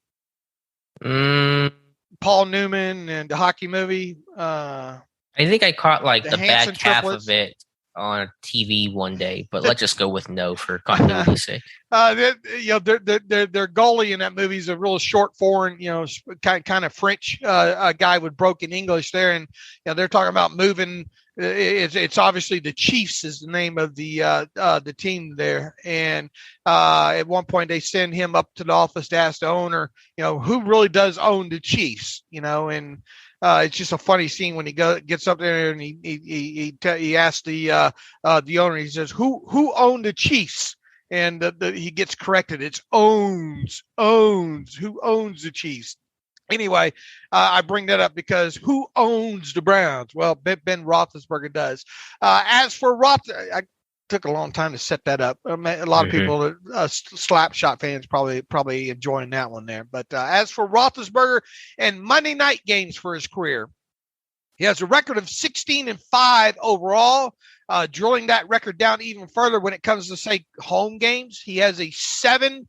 Paul Newman and the hockey movie. I
think I caught the back half of it on TV one day, but let's just go with no for continuity's sake.
Their goalie in that movie is a real short, foreign, kind of French guy with broken English there, and they're talking about moving. It's obviously the Chiefs is the name of the team there, and at one point they send him up to the office to ask the owner, who really does own the Chiefs, and. It's just a funny scene when he gets up there and he asks the owner. He says, "Who owned the Chiefs?" And he gets corrected. It's owns. Who owns the Chiefs? Anyway, I bring that up because who owns the Browns? Well, Ben Roethlisberger does. As for Roethlisberger, took a long time to set that up. A lot of people, Slapshot fans, probably enjoying that one there. But as for Roethlisberger and Monday night games for his career, he has a record of 16-5 overall. Drilling that record down even further when it comes to, say, home games, he has a 7-1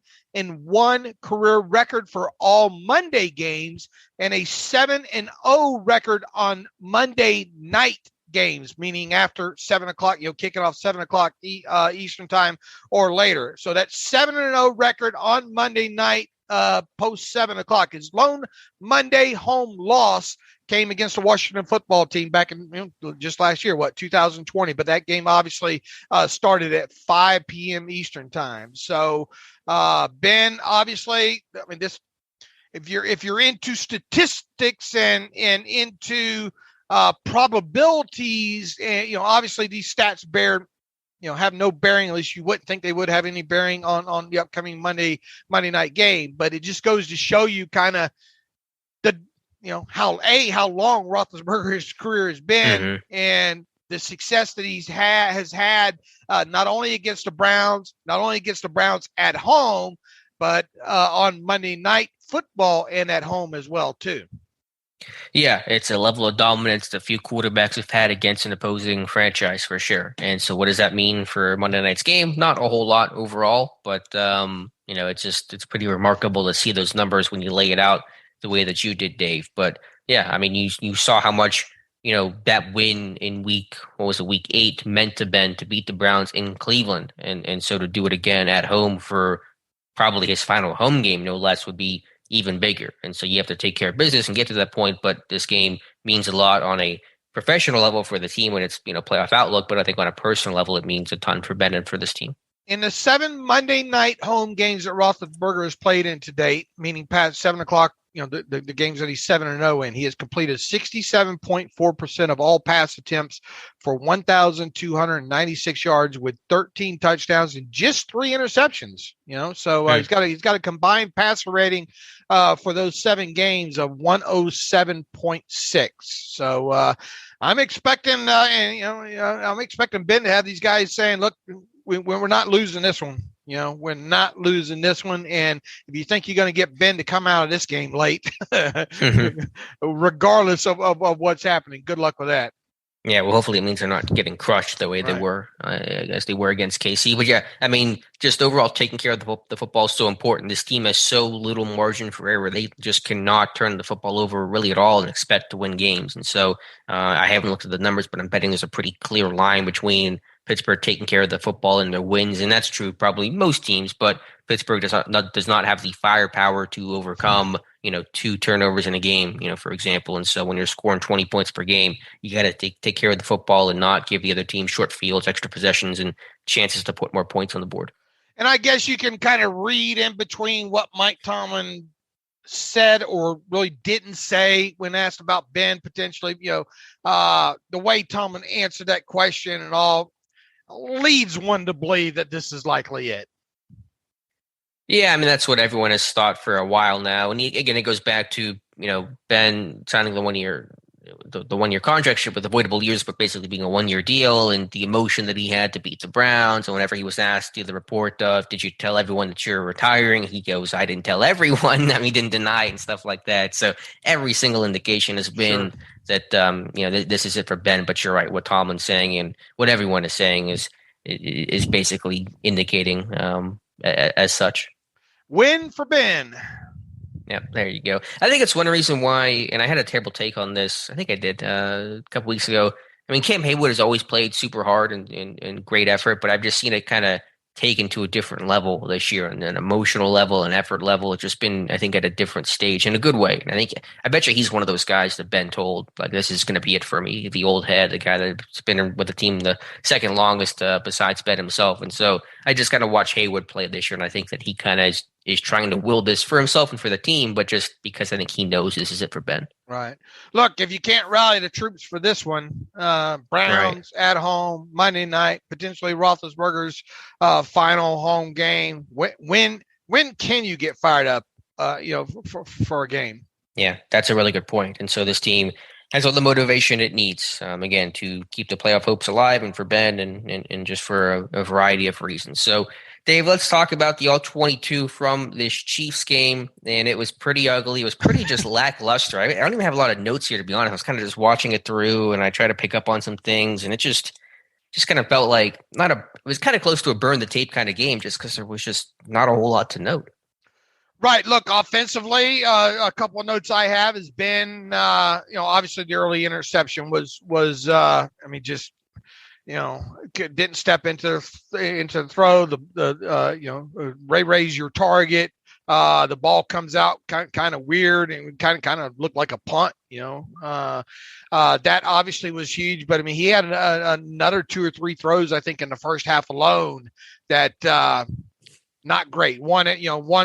career record for all Monday games and a 7-0 record on Monday night games, meaning after 7 o'clock, kicking off 7 o'clock Eastern time or later. So that 7-0 record on Monday night post 7 o'clock. His lone Monday home loss came against the Washington football team back in just last year, 2020. But that game obviously started at 5 p.m. Eastern time. So Ben, obviously, I mean, this if you're into statistics and into probabilities, and obviously these stats bear have no bearing. At least you wouldn't think they would have any bearing on the upcoming Monday night game. But it just goes to show you kind of how long Roethlisberger's career has been, and the success that has had, not only against the Browns at home, but on Monday Night Football and at home as well too.
Yeah, it's a level of dominance that few quarterbacks have had against an opposing franchise for sure. And so what does that mean for Monday night's game? Not a whole lot overall, but it's pretty remarkable to see those numbers when you lay it out the way that you did, Dave. But yeah, I mean, you saw how much, that win in week 8 meant to Ben to beat the Browns in Cleveland. And so to do it again at home for probably his final home game, no less, would be even bigger. And so you have to take care of business and get to that point. But this game means a lot on a professional level for the team when it's, playoff outlook. But I think on a personal level, it means a ton for Ben and for this team.
In the 7 Monday night home games that Roethlisberger has played in to date, meaning past 7 o'clock, the games that he's 7-0 in, he has completed 67.4% of all pass attempts for 1,296 yards with 13 touchdowns and just 3 interceptions. He's got a combined passer rating for those 7 games of 107.6. So I'm expecting, I'm expecting Ben to have these guys saying, "Look, we're not losing this one. We're not losing this one." And if you think you're going to get Ben to come out of this game late, regardless of what's happening, good luck with that.
Yeah, well, hopefully it means they're not getting crushed the way they were, as they were against KC. But yeah, I mean, just overall taking care of the football is so important. This team has so little margin for error. They just cannot turn the football over really at all and expect to win games. And so I haven't looked at the numbers, but I'm betting there's a pretty clear line between Pittsburgh taking care of the football and their wins. And that's true probably most teams, but Pittsburgh does not have the firepower to overcome, 2 turnovers in a game, for example. And so when you're scoring 20 points per game, you got to take care of the football and not give the other team short fields, extra possessions, and chances to put more points on the board.
And I guess you can kind of read in between what Mike Tomlin said or really didn't say when asked about Ben potentially, the way Tomlin answered that question and all leads one to believe that this is likely it.
Yeah, I mean, that's what everyone has thought for a while now. And again, it goes back to, Ben signing the 1 year the 1 year contract with avoidable years, but basically being a 1 year deal, and the emotion that he had to beat the Browns. And whenever he was asked the report of, did you tell everyone that you're retiring? He goes, I didn't tell everyone. I mean, he didn't deny it and stuff like that. So every single indication has been that, this is it for Ben. But you're right. What Tomlin's saying and what everyone is saying is basically indicating as such.
Win for Ben.
Yeah, there you go. I think it's one reason why, and I had a terrible take on this. I think I did a couple weeks ago. I mean, Cam Haywood has always played super hard and great effort, but I've just seen it kind of taken to a different level this year, and an emotional level and effort level. It's just been, I think, at a different stage in a good way. And I bet you he's one of those guys that Ben told, like, this is going to be it for me. The old head, the guy that's been with the team the second longest besides Ben himself. And so I just kind of watch Haywood play this year, and I think that he kind of is trying to will this for himself and for the team, but just because I think he knows this is it for Ben.
Right. Look, if you can't rally the troops for this one, Browns at home, Monday night, potentially Roethlisberger's final home game. When can you get fired up, for a game?
Yeah, that's a really good point. And so this team has all the motivation it needs, again, to keep the playoff hopes alive, and for Ben and just for a variety of reasons. So, Dave, let's talk about the all-22 from this Chiefs game, and it was pretty ugly. It was pretty just lackluster. I don't even have a lot of notes here, to be honest. I was kind of just watching it through, and I tried to pick up on some things, and it just kind of felt like it was kind of close to a burn-the-tape kind of game, just because there was just not a whole lot to note.
Right. Look, offensively, a couple of notes I have has been, obviously the early interception was didn't step into the throw. Raise your target. The ball comes out kind of weird and kind of looked like a punt. That obviously was huge. But I mean, he had another 2 or 3 throws, I think, in the first half alone that not great. One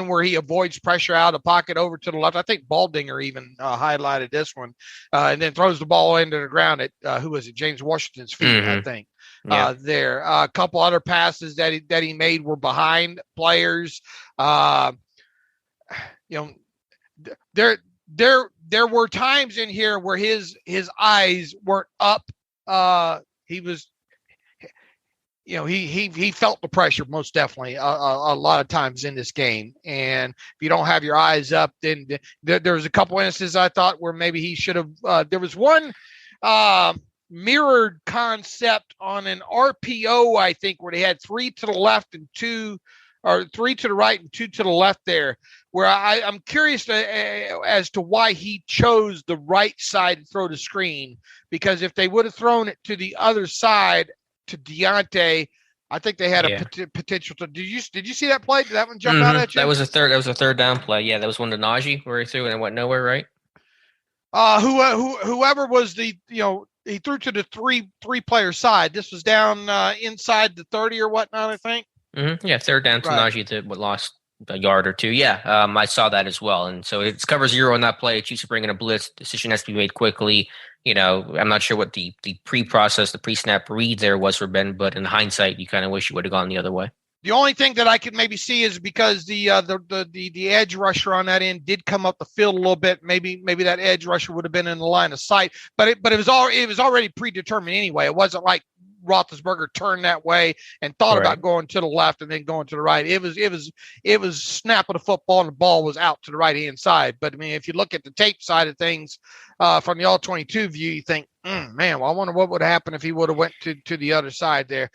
where he avoids pressure out of the pocket over to the left. I think Baldinger even highlighted this one, and then throws the ball into the ground at who was it? James Washington's feet, I think. Yeah. There, a couple other passes that he made were behind players. There were times in here where his eyes weren't up. He was. He felt the pressure most definitely a lot of times in this game. And if you don't have your eyes up, then there was a couple instances I thought where maybe he should have. There was one mirrored concept on an RPO, I think, where they had 3 to the left and 2, or 3 to the right and 2 to the left there, where I'm curious as to why he chose the right side to throw the screen, because if they would have thrown it to the other side, to Deontay, I think they had a potential to. Did you see that play? Did that one jump out at you?
That was a third down play. Yeah, that was one to Najee where he threw and it went nowhere, right?
Whoever was he threw to the three player side. This was down inside the 30 or whatnot, I think.
Mm-hmm. Yeah, third down to Najee that lost a yard or two. Yeah, I saw that as well. And so it's cover 0 on that play. Chiefs are bringing a blitz. Decision has to be made quickly. I'm not sure what the pre-process, the pre-snap read there was for Ben, but in hindsight, you kind of wish you would have gone the other way.
The only thing that I could maybe see is because the edge rusher on that end did come up the field a little bit. Maybe that edge rusher would have been in the line of sight, but it was already predetermined anyway. It wasn't like Roethlisberger turned that way and thought about going to the left and then going to the right. It was snapping the football and the ball was out to the right hand side. But I mean, if you look at the tape side of things from the all-22 view, you think, man, well, I wonder what would happen if he would have went to the other side there.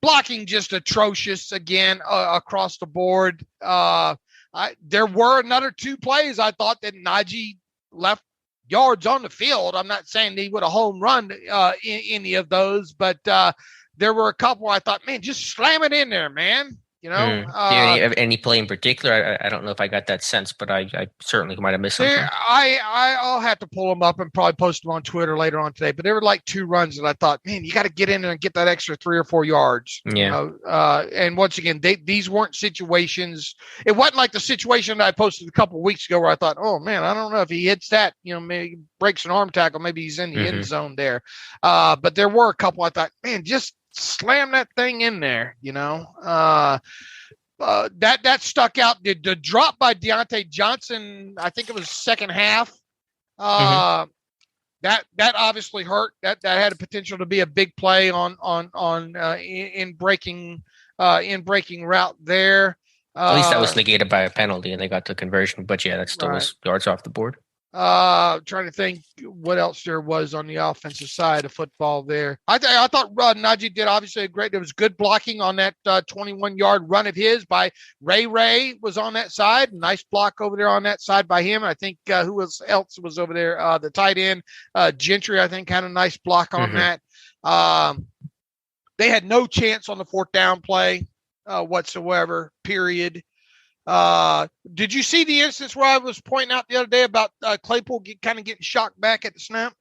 Blocking just atrocious again across the board. There were another 2 plays I thought that Najee left yards on the field. I'm not saying he would have home run any of those, but there were a couple I thought, man, just slam it in there, man. Do you have
any play in particular? I don't know if I got that sense, but I certainly might have missed something.
I'll have to pull them up and probably post them on Twitter later on today. But there were like 2 runs that I thought, man, you got to get in there and get that extra 3 or 4 yards.
Yeah.
And once again, these weren't situations. It wasn't like the situation that I posted a couple of weeks ago where I thought, oh man, I don't know if he hits that, maybe breaks an arm tackle, maybe he's in the end zone there. But there were a couple I thought, man, just slam that thing in there, that stuck out. The drop by Deontay Johnson, I think it was second half. That obviously hurt. That had a potential to be a big play in breaking route there.
At least that was negated by a penalty, and they got the conversion. But yeah, that still was yards off the board.
Trying to think what else there was on the offensive side of football there. I thought Najee did obviously a great. There was good blocking on that 21-yard run of his by Ray was on that side. Nice block over there on that side by him. I think who else was over there? The tight end Gentry, I think, had a nice block on that. They had no chance on the 4th down play whatsoever. Period. Did you see the instance where I was pointing out the other day about Claypool kind of getting shocked back at the snap?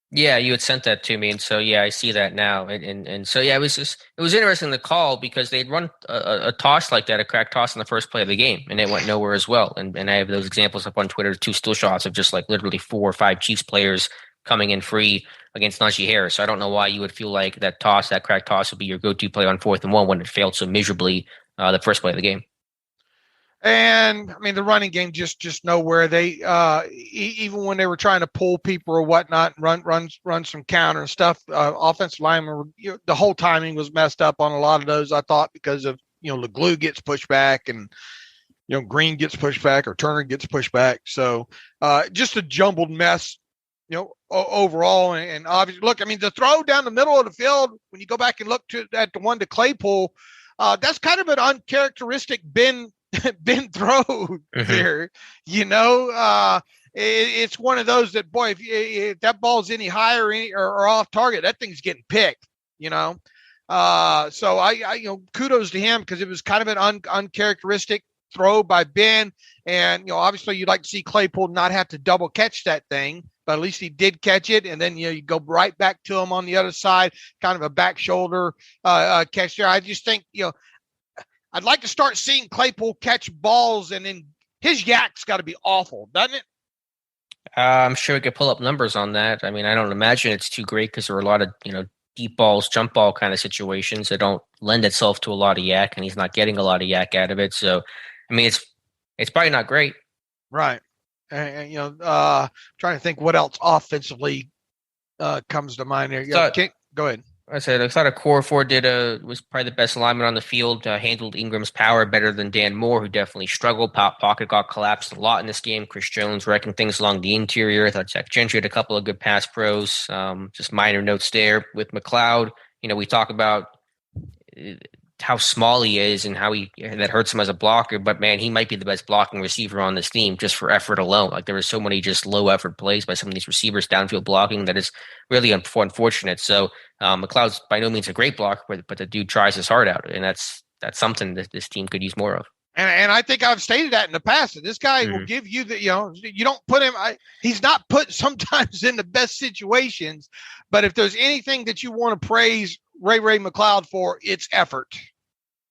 Yeah, you had sent that to me, and so yeah, I see that now, and so yeah, it was interesting the call because they'd run a toss like that, a crack toss in the first play of the game, and it went nowhere as well. And I have those examples up on Twitter, 2 still shots of just like literally 4 or 5 Chiefs players coming in free against Najee Harris. So I don't know why you would feel like that crack toss would be your go-to play on 4th and 1 when it failed so miserably the first play of the game.
And I mean, the running game just nowhere. They even when they were trying to pull people or whatnot, run some counter and stuff. Offensive linemen, the whole timing was messed up on a lot of those. I thought because of LeGlue gets pushed back and Green gets pushed back or Turner gets pushed back. So just a jumbled mess. Overall, and obviously, look. I mean, the throw down the middle of the field. When you go back and look at the one to Claypool, that's kind of an uncharacteristic Ben throw there, it's one of those that, boy, if that ball's any higher or off target, that thing's getting picked, so I kudos to him because it was kind of an uncharacteristic throw by Ben. And, obviously you'd like to see Claypool not have to double catch that thing, but at least he did catch it. And then, you go right back to him on the other side, kind of a back shoulder catch there. I just think, I'd like to start seeing Claypool catch balls, and then his yak's got to be awful, doesn't it?
I'm sure we could pull up numbers on that. I mean, I don't imagine it's too great because there are a lot of, deep balls, jump ball kind of situations that don't lend itself to a lot of yak, and he's not getting a lot of yak out of it. So, I mean, it's probably not great.
Right. And trying to think what else offensively comes to mind there. Go ahead.
I thought a core four was probably the best lineman on the field. Handled Ingram's power better than Dan Moore, who definitely struggled. Pocket got collapsed a lot in this game. Chris Jones wrecking things along the interior. I thought Jack Gentry had a couple of good pass pros. Just minor notes there with McLeod. We talk about how small he is and how that hurts him as a blocker, but man, he might be the best blocking receiver on this team just for effort alone. Like, there were so many just low effort plays by some of these receivers downfield blocking that is really unfortunate. So McLeod's by no means a great blocker, but the dude tries his heart out, and that's something that this team could use more of.
And I think I've stated that in the past, that this guy will give you you don't put him, he's not put sometimes in the best situations, but if there's anything that you want to praise Ray McLeod for, it's effort.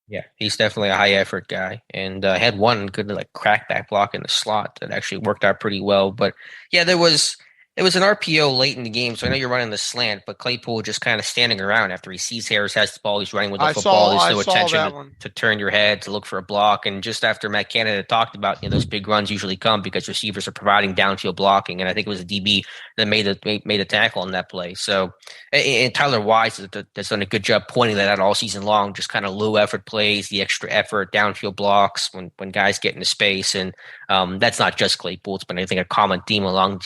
Yeah,
he's definitely a high effort guy, and had one good crackback block in the slot that actually worked out pretty well. But yeah, it was an RPO late in the game, so I know you're running the slant, but Claypool just kind of standing around after he sees Harris has the ball, he's running with the football. There's no attention to turn your head to look for a block, and just after Matt Canada talked about, those big runs usually come because receivers are providing downfield blocking, and I think it was a DB that made a tackle on that play. So, and Tyler Wise has done a good job pointing that out all season long, just kind of low effort plays, the extra effort, downfield blocks when guys get into space, and that's not just Claypool. It's been, I think, a common theme along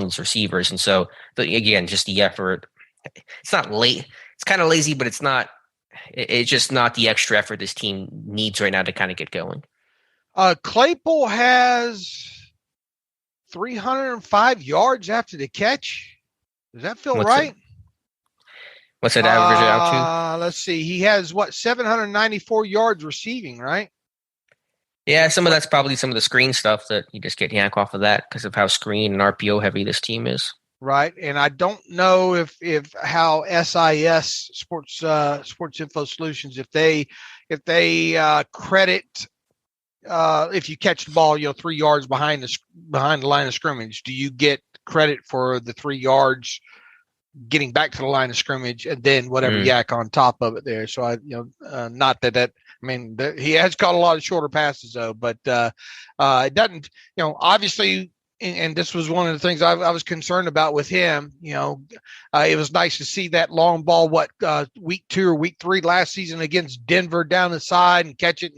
these receivers. And so, again, just the effort. It's not late. It's kind of lazy, but it's just not the extra effort this team needs right now to kind of get going.
Claypool has 305 yards after the catch. Does that feel right?
What's that average out to?
Let's see. He has 794 yards receiving, right?
Yeah, some of that's probably some of the screen stuff that you just get yank off of that because of how screen and RPO heavy this team is.
Right, and I don't know if how SIS Sports Info Solutions if they credit if you catch the ball 3 yards behind the line of scrimmage, do you get credit for the 3 yards getting back to the line of scrimmage and then whatever yak on top of it there? So not that. I mean, he has caught a lot of shorter passes, though, but it doesn't, obviously, and this was one of the things I was concerned about with him. It was nice to see that long ball, week 2 or week 3 last season against Denver down the side and catch it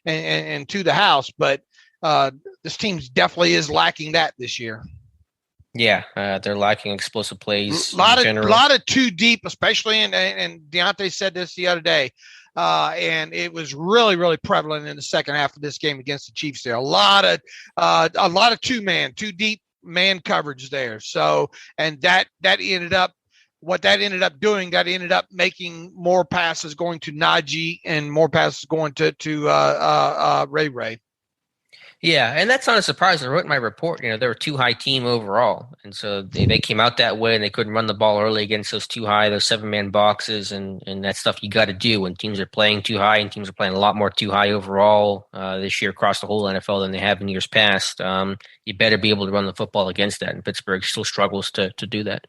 and to the house. But this team definitely is lacking that this year.
Yeah, they're lacking explosive plays.
A lot of too deep, especially, and Deontay said this the other day. And it was really, really prevalent in the second half of this game against the Chiefs there. A lot of too deep man coverage there. So, and that ended up making more passes going to Najee and more passes going to Ray.
Yeah, and that's not a surprise. I wrote in my report, they were too high team overall. And so they came out that way and they couldn't run the ball early against those 7-man boxes and that stuff you got to do when teams are playing too high, and teams are playing a lot more too high overall this year across the whole NFL than they have in years past. You better be able to run the football against that, and Pittsburgh still struggles to do that.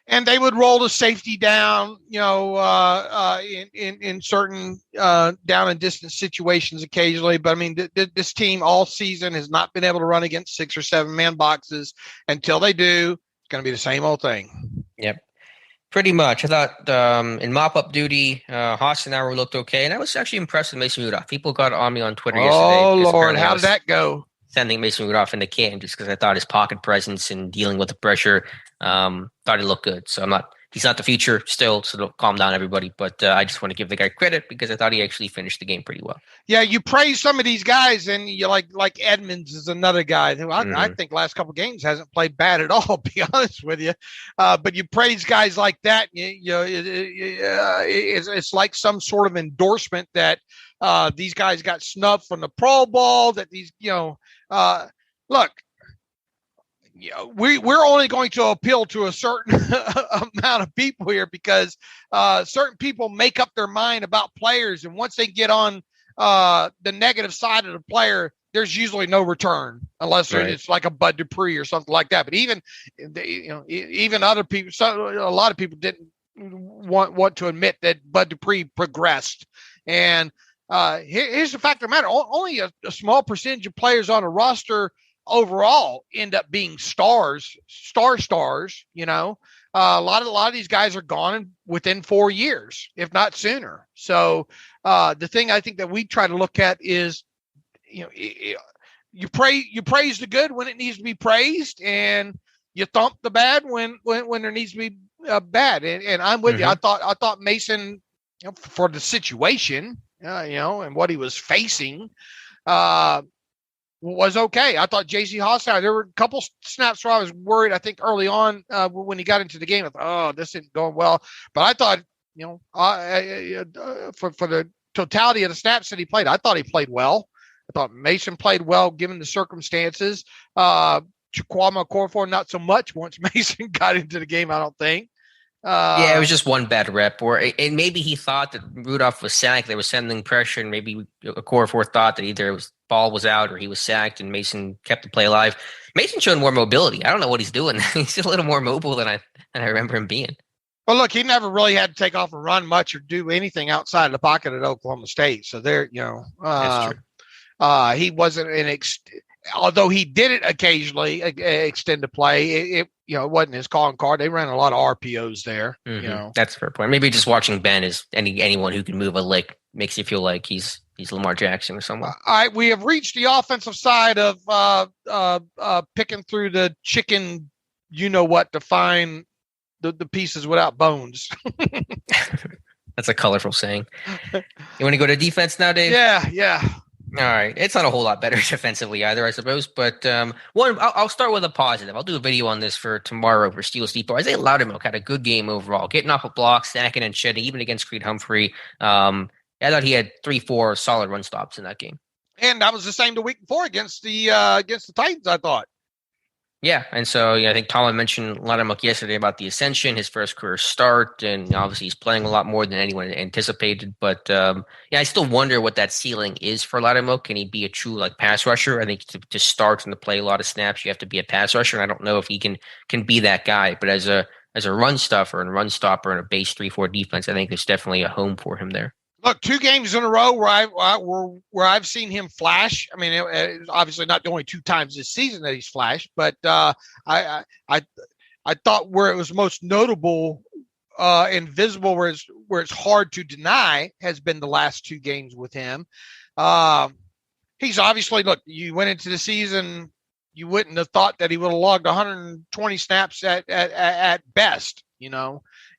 And they would roll the safety down, in certain down and distance situations occasionally. But I mean, this team all season has not been able to run against 6 or 7-man boxes. Until they do, it's going to be the same old thing.
Yep, pretty much. I thought in mop-up duty, Hassenauer looked okay, and I was actually impressed with Mason Rudolph. People got on me on Twitter yesterday.
Oh Lord, how did that go?
Sending Mason Rudolph in the can just because I thought his pocket presence and dealing with the pressure, thought he looked good. So he's not the future still, so don't calm down everybody. But I just want to give the guy credit because I thought he actually finished the game pretty well.
Yeah, you praise some of these guys, and you like Edmonds is another guy who I think last couple of games hasn't played bad at all, to be honest with you. But you praise guys like that, it's like some sort of endorsement that these guys got snubbed from the Pro Bowl, that these, look, we're only going to appeal to a certain amount of people here because certain people make up their mind about players. And once they get on the negative side of the player, there's usually no return unless it's like a Bud Dupree or something like that. But even other people, a lot of people didn't want to admit that Bud Dupree progressed. And here's the fact of the matter: only a small percentage of players on a roster overall end up being stars. You know, a lot of these guys are gone within 4 years, if not sooner. So the thing I think that we try to look at is, you praise the good when it needs to be praised, and you thump the bad when there needs to be bad. And I'm with you. I thought Mason, for the situation, and what he was facing, was okay. I thought J.C. Hosstauer, there were a couple snaps where I was worried. I think early on when he got into the game, I thought, this isn't going well. But I thought, for the totality of the snaps that he played, I thought he played well. I thought Mason played well given the circumstances. Chukwuma Okorafor, not so much once Mason got into the game, I don't think.
It was just one bad rep, and maybe he thought that Rudolph was sacked. They were sending pressure, and maybe Okorafor thought that either ball was out or he was sacked, and Mason kept the play alive. Mason showed more mobility. I don't know what he's doing. He's a little more mobile than I remember him being.
Well, look, he never really had to take off and run much or do anything outside of the pocket at Oklahoma State. So there,
that's true.
He wasn't although he did it occasionally, extend the play. It wasn't his calling card. They ran a lot of RPOs there.
That's a fair point. Maybe just watching Ben is anyone who can move a lick makes you feel like he's Lamar Jackson or someone.
All right, we have reached the offensive side of picking through the chicken, to find the pieces without bones.
That's a colorful saying. You want to go to defense now, Dave?
Yeah.
All right. It's not a whole lot better defensively either, I suppose. But I'll start with a positive. I'll do a video on this for tomorrow for Steelers Depot. Isaiah Loudermilk had a good game overall, getting off a block, stacking and shedding, even against Creed Humphrey. I thought he had 3-4 solid run stops in that game.
And that was the same the week before against the Titans, I thought.
Yeah, and so I think Tomlin mentioned Loudermilk yesterday about the ascension, his first career start, and obviously he's playing a lot more than anyone anticipated. But I still wonder what that ceiling is for Loudermilk. Can he be a true pass rusher? I think to start and to play a lot of snaps, you have to be a pass rusher. And I don't know if he can be that guy. But as a run stuffer and run stopper in a base 3-4 defense, I think there's definitely a home for him there.
Look, 2 games in a row where I've seen him flash. I mean, it's obviously not the only 2 times this season that he's flashed, but I thought where it was most notable and visible, where it's hard to deny, has been the last 2 games with him. He's obviously, look, you went into the season, you wouldn't have thought that he would have logged 120 snaps at best,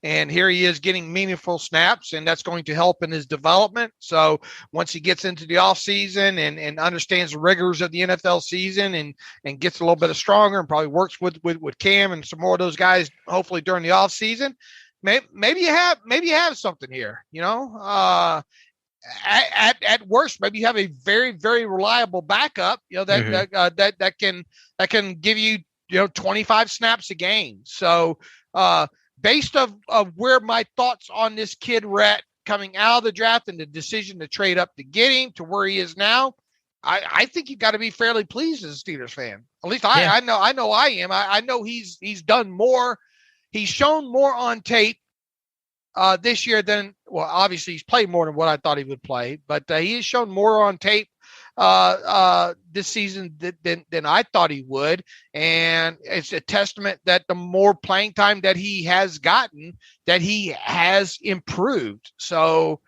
And here he is getting meaningful snaps, and that's going to help in his development. So once he gets into the offseason and understands the rigors of the NFL season and gets a little bit stronger and probably works with Cam and some more of those guys, hopefully during the offseason, maybe you have something here, At worst, maybe you have a very, very reliable backup, that can give you 25 snaps a game. So based of where my thoughts on this kid were at coming out of the draft and the decision to trade up to get him to where he is now, I think you've got to be fairly pleased as a Steelers fan. At least I know I am. I know he's done more. He's shown more on tape this year than, well, obviously he's played more than what I thought he would play, but he has shown more on tape this season than I thought he would. And it's a testament that the more playing time that he has gotten, that he has improved. So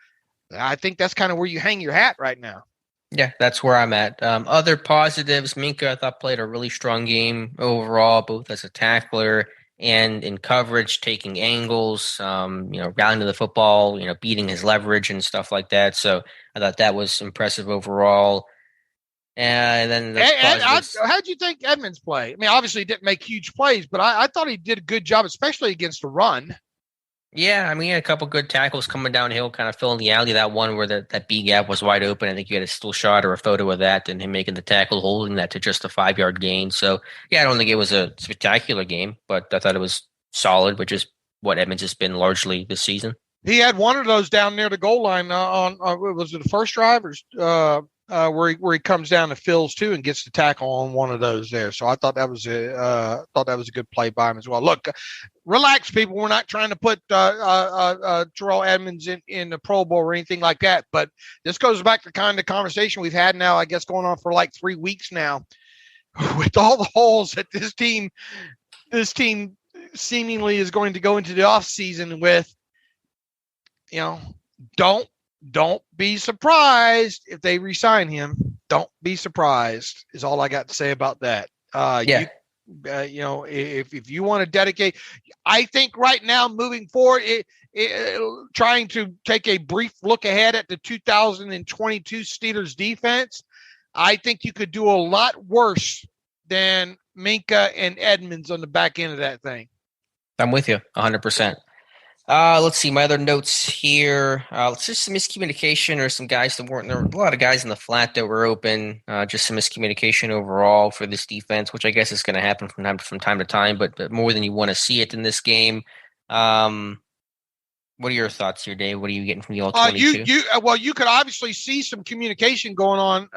I think that's kind of where you hang your hat right now.
Yeah, that's where I'm at. Other positives, Minkah, I thought, played a really strong game overall, both as a tackler and in coverage, taking angles, rallying to the football, beating his leverage and stuff like that. So I thought that was impressive overall. And then
how'd you think Edmonds play? I mean, obviously he didn't make huge plays, but I thought he did a good job, especially against the run.
Yeah, I mean, he had a couple good tackles coming downhill, kind of filling the alley. That one where that B gap was wide open. I think you had a still shot or a photo of that, and him making the tackle, holding that to just a 5-yard gain. So, yeah, I don't think it was a spectacular game, but I thought it was solid, which is what Edmonds has been largely this season.
He had one of those down near the goal line on was it the first drive or where he comes down to Phil's too and gets the tackle on one of those there. So I thought that was a good play by him as well. Look, relax, people. We're not trying to put Terrell Edmonds in the Pro Bowl or anything like that. But this goes back to kind of conversation we've had now, I guess, going on for like 3 weeks now, with all the holes that this team seemingly is going to go into the offseason with. Don't be surprised if they re-sign him. Don't be surprised is all I got to say about that. If you want to dedicate, I think right now moving forward, trying to take a brief look ahead at the 2022 Steelers defense, I think you could do a lot worse than Minka and Edmonds on the back end of that thing.
I'm with you 100%. Let's see my other notes here. It's just some miscommunication or some guys that weren't there. A lot of guys in the flat that were open. Just some miscommunication overall for this defense, which I guess is going to happen from time to time, but more than you want to see it in this game. What are your thoughts here, Dave? What are you getting from the all 22?
You could obviously see some communication going on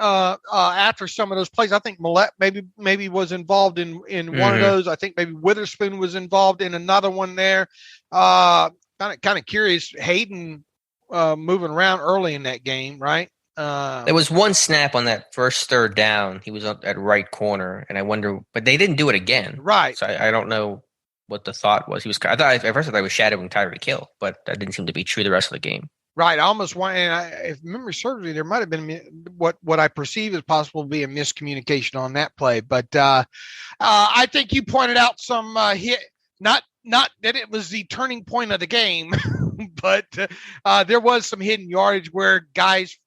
after some of those plays. I think Millette maybe was involved in one of those. I think maybe Witherspoon was involved in another one there. Kind of curious. Hayden moving around early in that game, right?
There was one snap on that first third down. He was up at right corner, and I wonder, but they didn't do it again,
right?
So I don't know what the thought was. I thought at first I was shadowing Tyreek Hill, but that didn't seem to be true the rest of the game.
Right. I almost want, if memory serves me, there might have been what I perceive as possible to be a miscommunication on that play. But I think you pointed out some hit, not that it was the turning point of the game, but there was some hidden yardage where guys,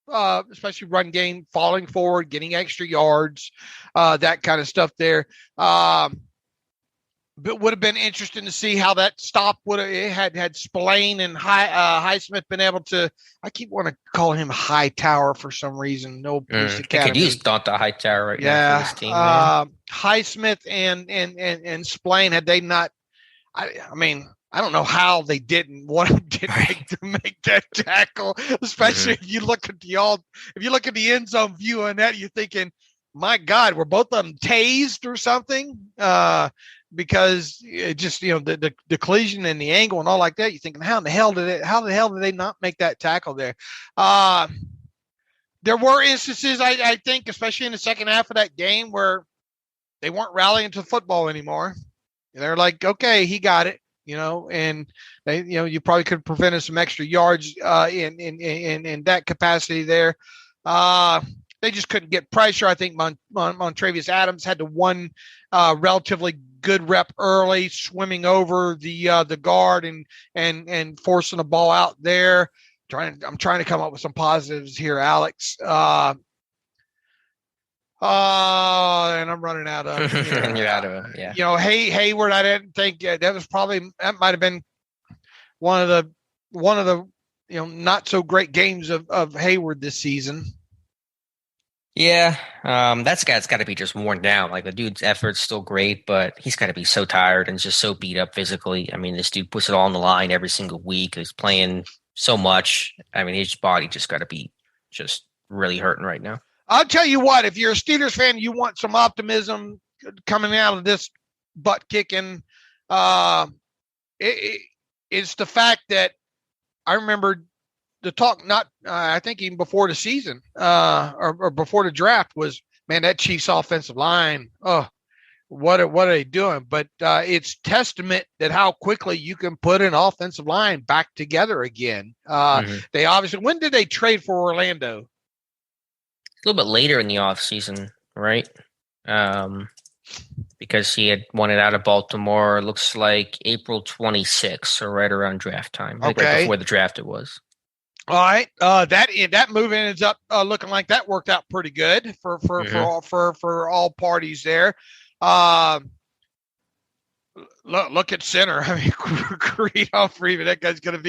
especially run game, falling forward, getting extra yards, that kind of stuff there. But would have been interesting to see how that stop would have had Spillane and Highsmith been able to. I keep wanting to call him Hightower for some reason. No, Police Academy.
They could use Donta Hightower right now for this team.
Highsmith and Spillane, had they not, I mean, I don't know how they didn't make that tackle, especially if you look at the end zone view on that, you're thinking, my God, were both of them tased or something? Because it just, the collision and the angle and all like that, you're thinking, how the hell did they not make that tackle there? There were instances, I think, especially in the second half of that game, where they weren't rallying to football anymore. They're like, okay, he got it, and they, you probably could have prevented some extra yards in that capacity there. They just couldn't get pressure. I think Montravius Adams had the one relatively good rep early, swimming over the guard and forcing the ball out there. I'm trying to come up with some positives here, Alex. And I'm running out of.
You're out of it. Yeah.
Hayward. I didn't think that might have been one of the not so great games of Hayward this season.
Yeah, that's got to be just worn down. Like, the dude's effort's still great, but he's got to be so tired and just so beat up physically. I mean, this dude puts it all on the line every single week. He's playing so much. I mean, his body just got to be just really hurting right now.
I'll tell you what, if you're a Steelers fan, you want some optimism coming out of this butt kicking. It's the fact that I remember the talk, I think even before the season or before the draft, was, man, that Chiefs offensive line, what are they doing? But it's testament that how quickly you can put an offensive line back together again. They obviously, when did they trade for Orlando?
A little bit later in the offseason, right? Because he had wanted out of Baltimore. Looks like April 26th, or right around draft time. I think right before the draft it was.
All right, that move ends up looking like that worked out pretty good for all parties there. Look at center. I mean, Creed Humphrey, that guy's going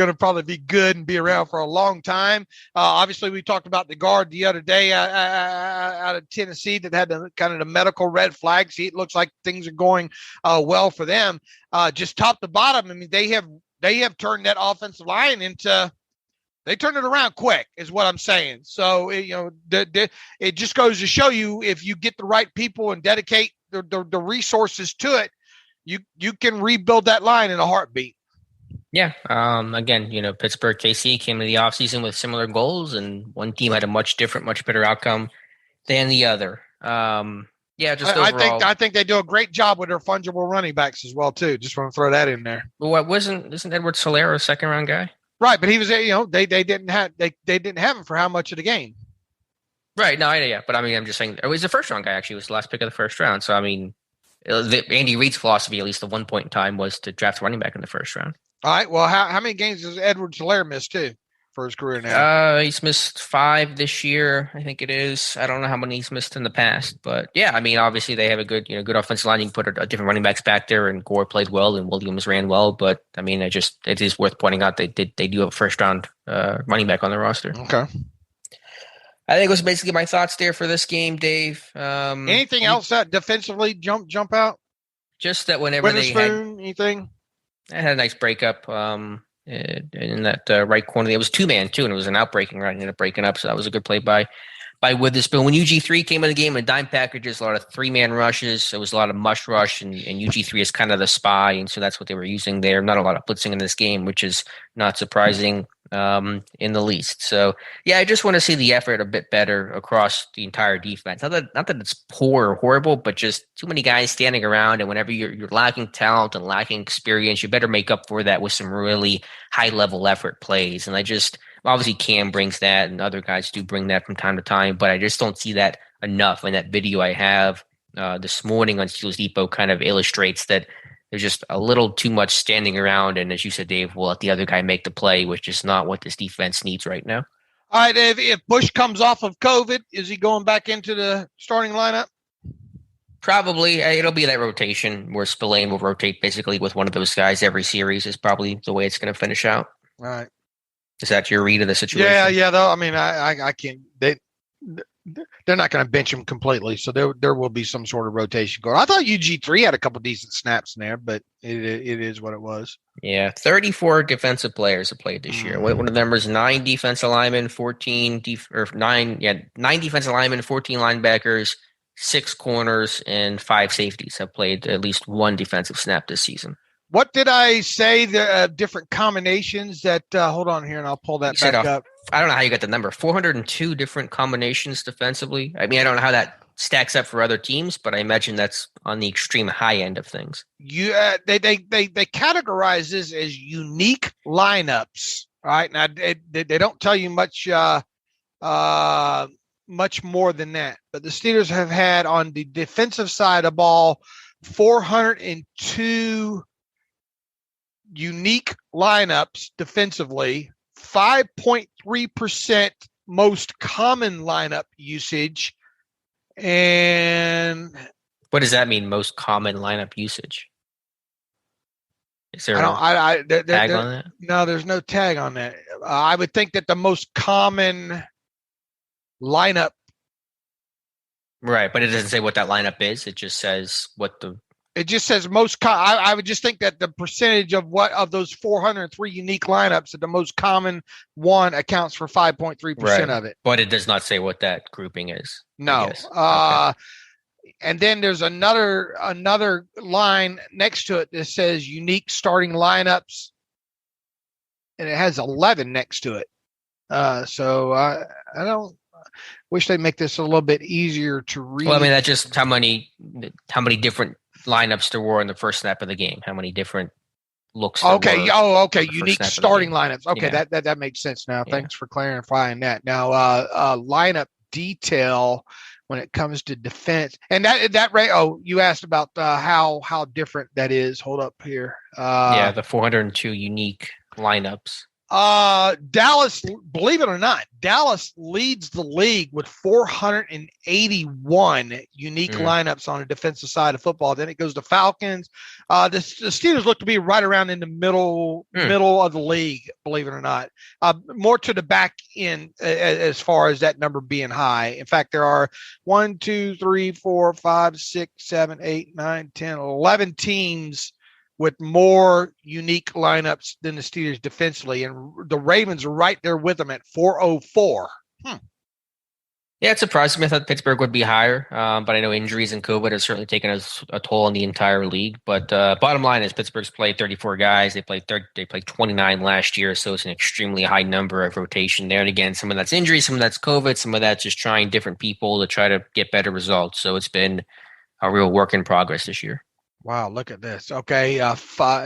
to probably be good and be around for a long time. Obviously, we talked about the guard the other day out of Tennessee that had the medical red flag. See, it looks like things are going well for them. Just top to bottom, I mean, they have they have turned that offensive line into. They turned it around quick, is what I'm saying. So, it just goes to show you, if you get the right people and dedicate the resources to it, you can rebuild that line in a heartbeat.
Yeah. Again, Pittsburgh, KC came into the offseason with similar goals, and one team had a much different, much better outcome than the other. Just overall.
I think they do a great job with their fungible running backs as well, too. Just want to throw that in there.
Well, isn't Edward Solero a second-round guy?
Right, but he was, they didn't have him for how much of the game?
Right. No, yeah, but I mean, I'm just saying, he's the first round guy. Actually, he was the last pick of the first round. So I mean, Andy Reid's philosophy, at least at one point in time, was to draft running back in the first round.
All right. Well, how many games does Edward Solera miss too for his career now?
He's missed 5 this year, I think it is. I don't know how many he's missed in the past, but yeah, I mean, obviously they have a good, good offensive line. You can put a different running backs back there, and Gore played well, and Williams ran well. But I mean, it is worth pointing out they do have a first round running back on their roster.
Okay.
I think it was basically my thoughts there for this game, Dave.
Anything else that defensively jump out?
Just that whenever
anything?
I had a nice breakup. In that right corner. It was 2-man too, and it was an outbreaking right, and ended up breaking up. So that was a good play by Witherspoon. When UG3 came in the game in dime packages, a lot of 3-man rushes. It was a lot of mush rush, and UG3 is kind of the spy, and so that's what they were using there. Not a lot of blitzing in this game, which is not surprising in the least. So yeah, I just want to see the effort a bit better across the entire defense. Not that it's poor or horrible, but just too many guys standing around, and whenever you're lacking talent and lacking experience, you better make up for that with some really high level effort plays. And obviously Cam brings that, and other guys do bring that from time to time, but I just don't see that enough. And that video I have this morning on Steelers Depot kind of illustrates that there's just a little too much standing around, and as you said, Dave, we'll let the other guy make the play, which is not what this defense needs right now.
All right, if Bush comes off of COVID, is he going back into the starting lineup?
Probably. It'll be that rotation where Spillane will rotate basically with one of those guys every series is probably the way it's going to finish out.
All right.
Is that your read of the situation?
Yeah. Though I mean, I can't. They're not going to bench him completely, so there will be some sort of rotation going. I thought UG3 had a couple decent snaps in there, but it is what it was.
Yeah, 34 defensive players have played this year. One of them was 9 defensive linemen, 9 defensive linemen, 14 linebackers, 6 corners, and 5 safeties have played at least one defensive snap this season.
What did I say? The different combinations that hold on here, and I'll pull that back up.
I don't know how you got the number. 402 different combinations defensively. I mean, I don't know how that stacks up for other teams, but I imagine that's on the extreme high end of things.
They categorize this as unique lineups. Right now, they don't tell you much much more than that. But the Steelers have had on the defensive side of the ball 402 unique lineups defensively, 5.3% most common lineup usage. And
what does that mean, most common lineup usage? Is there
a
tag on that?
No, there's no tag on that. I would think that the most common lineup.
Right, but it doesn't say what that lineup is. It just says what the.
It just says most. I would just think that the percentage of those 403 unique lineups, that the most common one accounts for 5.3% of it.
But it does not say what that grouping is.
No.
Okay.
And then there's another line next to it that says unique starting lineups, and it has 11 next to it. So I don't. Wish they'd make this a little bit easier to read.
Well, I mean, that's just how many different lineups there were in the first snap of the game. How many different looks?
Okay. Okay. Unique starting lineups. Okay, yeah. That makes sense now. Yeah. Thanks for clarifying that. Now, lineup detail when it comes to defense, and that right. Oh, you asked about how different that is. Hold up here.
The 402 unique lineups.
Dallas, believe it or not, Dallas leads the league with 481 unique lineups on the defensive side of football. Then it goes to Falcons. The Steelers look to be right around in the middle of the league, believe it or not. More to the back end as far as that number being high. In fact, there are 1, 2, 3, 4, 5, 6, 7, 8, 9, 10, 11 teams with more unique lineups than the Steelers defensively, and the Ravens are right there with them at 404.
Yeah, it surprised me. I thought Pittsburgh would be higher, but I know injuries and COVID has certainly taken a toll on the entire league. But bottom line is Pittsburgh's played 34 guys. They played 29 last year, so it's an extremely high number of rotation there. And again, some of that's injury, some of that's COVID, some of that's just trying different people to try to get better results. So it's been a real work in progress this year.
Wow, look at this. Okay,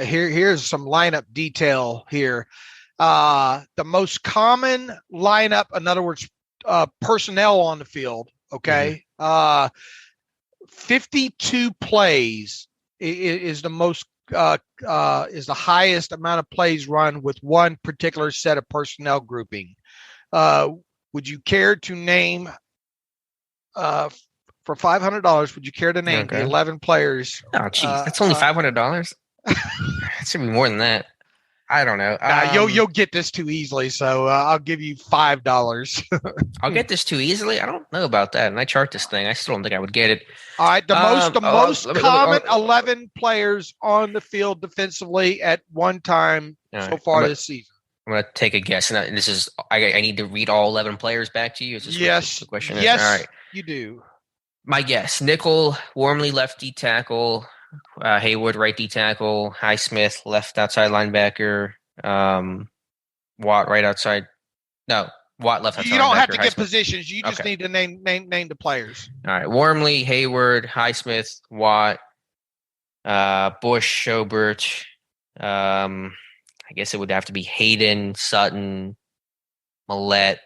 here's some lineup detail here. The most common lineup, in other words, personnel on the field. Okay. 52 plays is the most, is the highest amount of plays run with one particular set of personnel grouping. Would you care to name, for $500, would you care to name the 11 players?
Oh, geez, that's only $500. It should be more than that. I don't know.
You'll get this too easily, so I'll give you $5.
I'll get this too easily. I don't know about that. And I chart this thing. I still don't think I would get it.
All right, the most common 11 players on the field defensively at one time so far this season.
I'm going to take a guess. And this is I need to read all 11 players back to you. Is this
yes.
The question
yes,
all right.
You do.
My guess: nickel, Wormley left D tackle. Hayward, right D tackle, Highsmith, left outside linebacker, Watt, right outside. No, Watt, left outside linebacker.
You don't have to get positions. You just need to name the players.
All right. Wormley, Hayward, Highsmith, Watt, Bush, Schobert. I guess it would have to be Hayden, Sutton, Millette,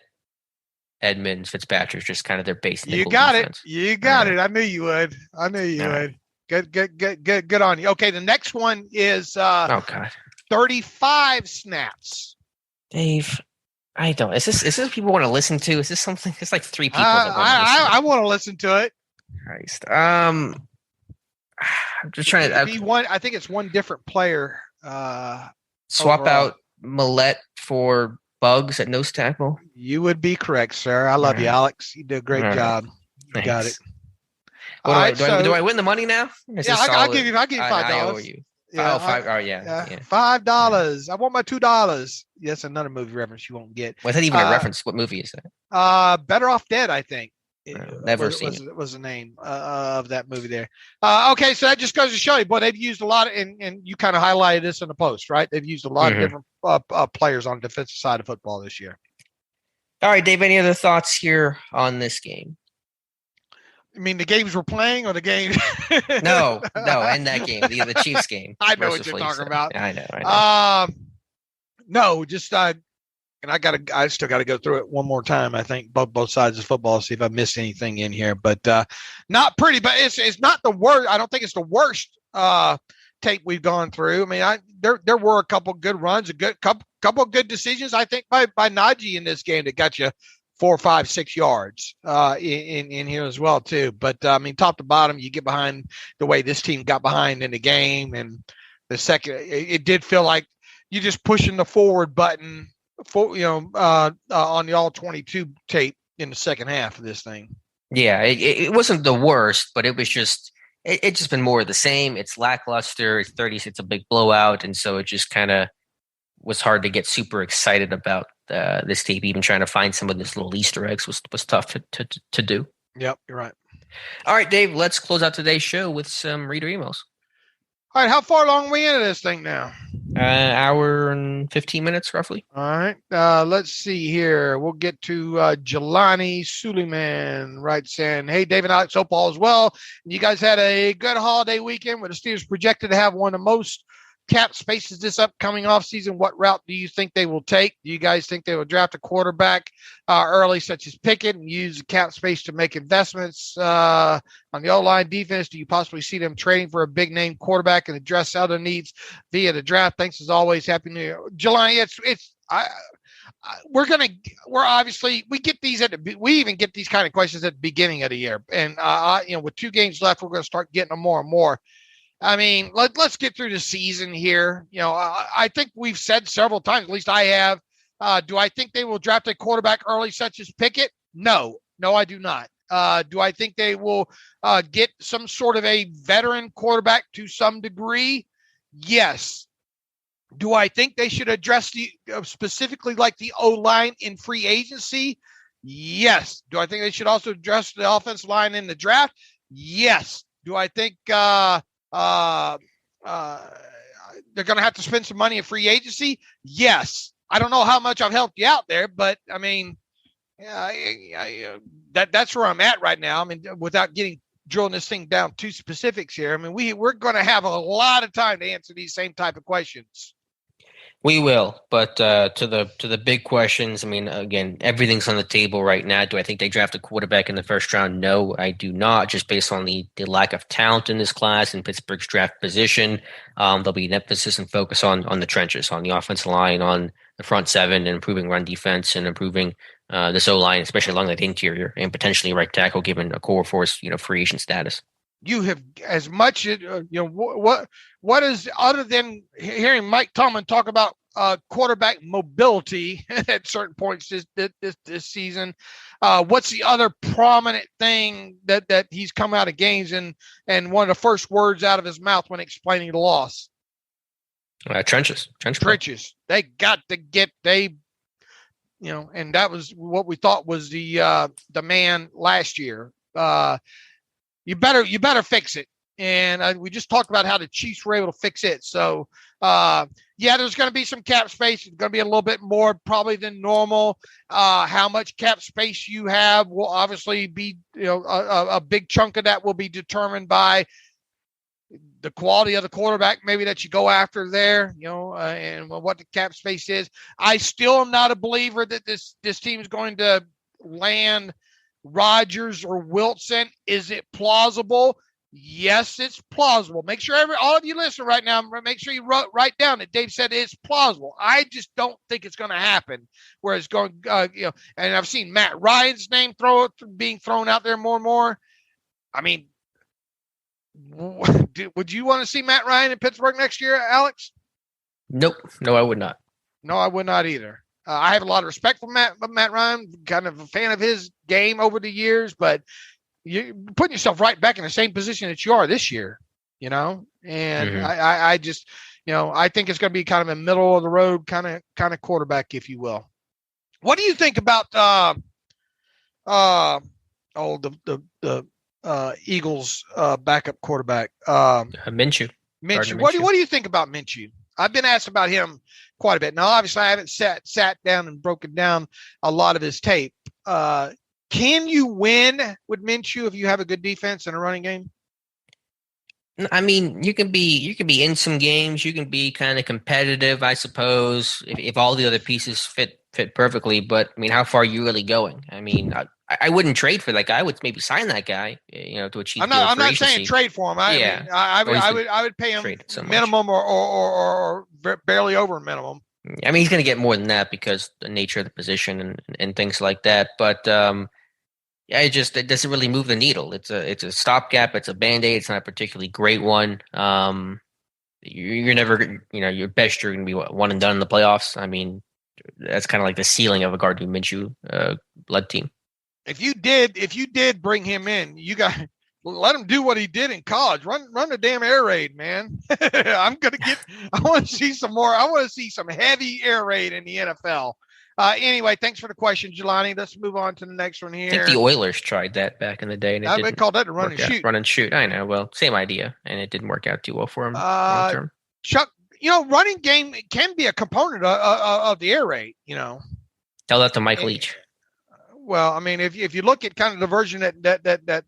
Edmonds, Fitzpatrick, just kind of their base.
You got
defense.
it. You got it. I knew you would. Right. Good on you. Okay, the next one is 35 snaps.
Dave, I don't. Is this people want to listen to? Is this something? It's like three people.
I want to listen to it.
Christ. I'm just trying to.
I think it's one different player.
Swap out Millette for Bugs at nose tackle.
You would be correct, sir. I love you, Alex. You did a great job. You got it.
Do I win the money now?
I'll give you $5.
I owe you.
Yeah,
$5.
$5. I want my $2. Yes, another movie reference you won't get.
Was that even a reference? What movie is that?
Better Off Dead, I think.
Never seen it.
Was the name of that movie there. Okay, so that just goes to show you, boy, they've used a lot of, and you kind of highlighted this in the post, right? They've used a lot of different players on the defensive side of football this year.
All right, Dave, any other thoughts here on this game?
You mean the games we're playing or the game?
No, and that game, the Chiefs game.
I know what you're talking about.
I know.
No, just and I still got to go through it one more time. I think both sides of football, see if I missed anything in here, but not pretty. But it's not the worst. I don't think it's the worst tape we've gone through. I mean, there were a couple good runs, couple good decisions. I think by Najee in this game that got you 4, 5, 6 yards in here as well too. But I mean, top to bottom, you get behind the way this team got behind in the game, and the second, it did feel like you just pushing the forward button on the all 22 tape in the second half of this thing.
Yeah, it wasn't the worst, but it was just it just been more of the same. It's lackluster. It's 30. It's a big blowout, and so it just kind of was hard to get super excited about this tape. Even trying to find some of this little Easter eggs was tough to do.
Yep, you're right.
All right, Dave, let's close out today's show with some reader emails.
All right, how far along are we into this thing now?
Hour and 15 minutes, roughly.
All right, let's see here. We'll get to Jelani Suleiman writes in, hey, David, Alex, hope all is well. You guys had a good holiday weekend with the Steelers projected to have one of the most cap spaces this upcoming offseason. What route do you think they will take? Do you guys think they will draft a quarterback early, such as Pickett, and use the cap space to make investments on the O-line defense? Do you possibly see them trading for a big-name quarterback and address other needs via the draft? Thanks as always. Happy New Year, Jelani. We even get these kind of questions at the beginning of the year, and with 2 games left, we're going to start getting them more and more. I mean, let's get through the season here. I think we've said several times, at least I have. Do I think they will draft a quarterback early, such as Pickett? No, I do not. Do I think they will get some sort of a veteran quarterback to some degree? Yes. Do I think they should address the specifically like the O-line in free agency? Yes. Do I think they should also address the offensive line in the draft? Yes. Do I think they're going to have to spend some money in free agency? Yes. I don't know how much I've helped you out there, but I mean, that's where I'm at right now. I mean, without drilling this thing down to specifics here. I mean, we're going to have a lot of time to answer these same type of questions.
We will, but to the big questions, I mean, again, everything's on the table right now. Do I think they draft a quarterback in the first round? No, I do not, just based on the lack of talent in this class and Pittsburgh's draft position. There'll be an emphasis and focus on the trenches, on the offensive line, on the front seven, and improving run defense and improving this O-line, especially along the interior, and potentially right tackle, given a core force, free agent status.
You have as much, what is, other than hearing Mike Tomlin talk about quarterback mobility at certain points this season, what's the other prominent thing that he's come out of games and one of the first words out of his mouth when explaining the loss?
Trenches.
They got to get and that was what we thought was the man last year. You better fix it. And we just talked about how the Chiefs were able to fix it. So, there's going to be some cap space. It's going to be a little bit more probably than normal. How much cap space you have will obviously be, a big chunk of that will be determined by the quality of the quarterback maybe that you go after there, and what the cap space is. I still am not a believer that this team is going to land Rodgers or Wilson. Is it plausible? Yes, it's plausible. Make sure all of you listen right now, make sure you write down that Dave said it's plausible. I just don't think it's going to happen where it's going, and I've seen Matt Ryan's name being thrown out there more and more. I mean, would you want to see Matt Ryan in Pittsburgh next year, Alex?
Nope. No, I would not.
No, I would not either. I have a lot of respect for Matt Ryan, kind of a fan of his game over the years, but you're putting yourself right back in the same position that you are this year, and I just, I think it's going to be kind of a middle of the road kind of quarterback, if you will. What do you think about the Eagles backup quarterback?
Minshew.
What do you think about Minshew? I've been asked about him quite a bit. Now, obviously, I haven't sat down and broken down a lot of his tape. Can you win with Minshew if you have a good defense and a running game?
I mean, you can be in some games. You can be kind of competitive, I suppose, if all the other pieces fit perfectly. But I mean, how far are you really going? I mean, I wouldn't trade for that guy. I would maybe sign that guy, to achieve. I'm not
saying trade for him. I would pay him minimum or barely over minimum.
I mean, he's going to get more than that because the nature of the position and things like that. But it doesn't really move the needle. It's a stopgap. It's a Band-Aid. It's not a particularly great one. You're never, your best you're going to be one and done in the playoffs. I mean, that's kind of like the ceiling of a Gardner Minshew led team.
If you did bring him in, you got let him do what he did in college. Run the damn air raid, man. I want to see some more. I want to see some heavy air raid in the NFL. Anyway, thanks for the question, Jelani. Let's move on to the next one here.
I think the Oilers tried that back in the day. And
they called that the run and shoot.
Run and shoot. I know. Well, same idea, and it didn't work out too well for him long term.
Chuck, running game can be a component of the air raid.
Tell that to Mike Leach.
Well, I mean, if you look at kind of the version that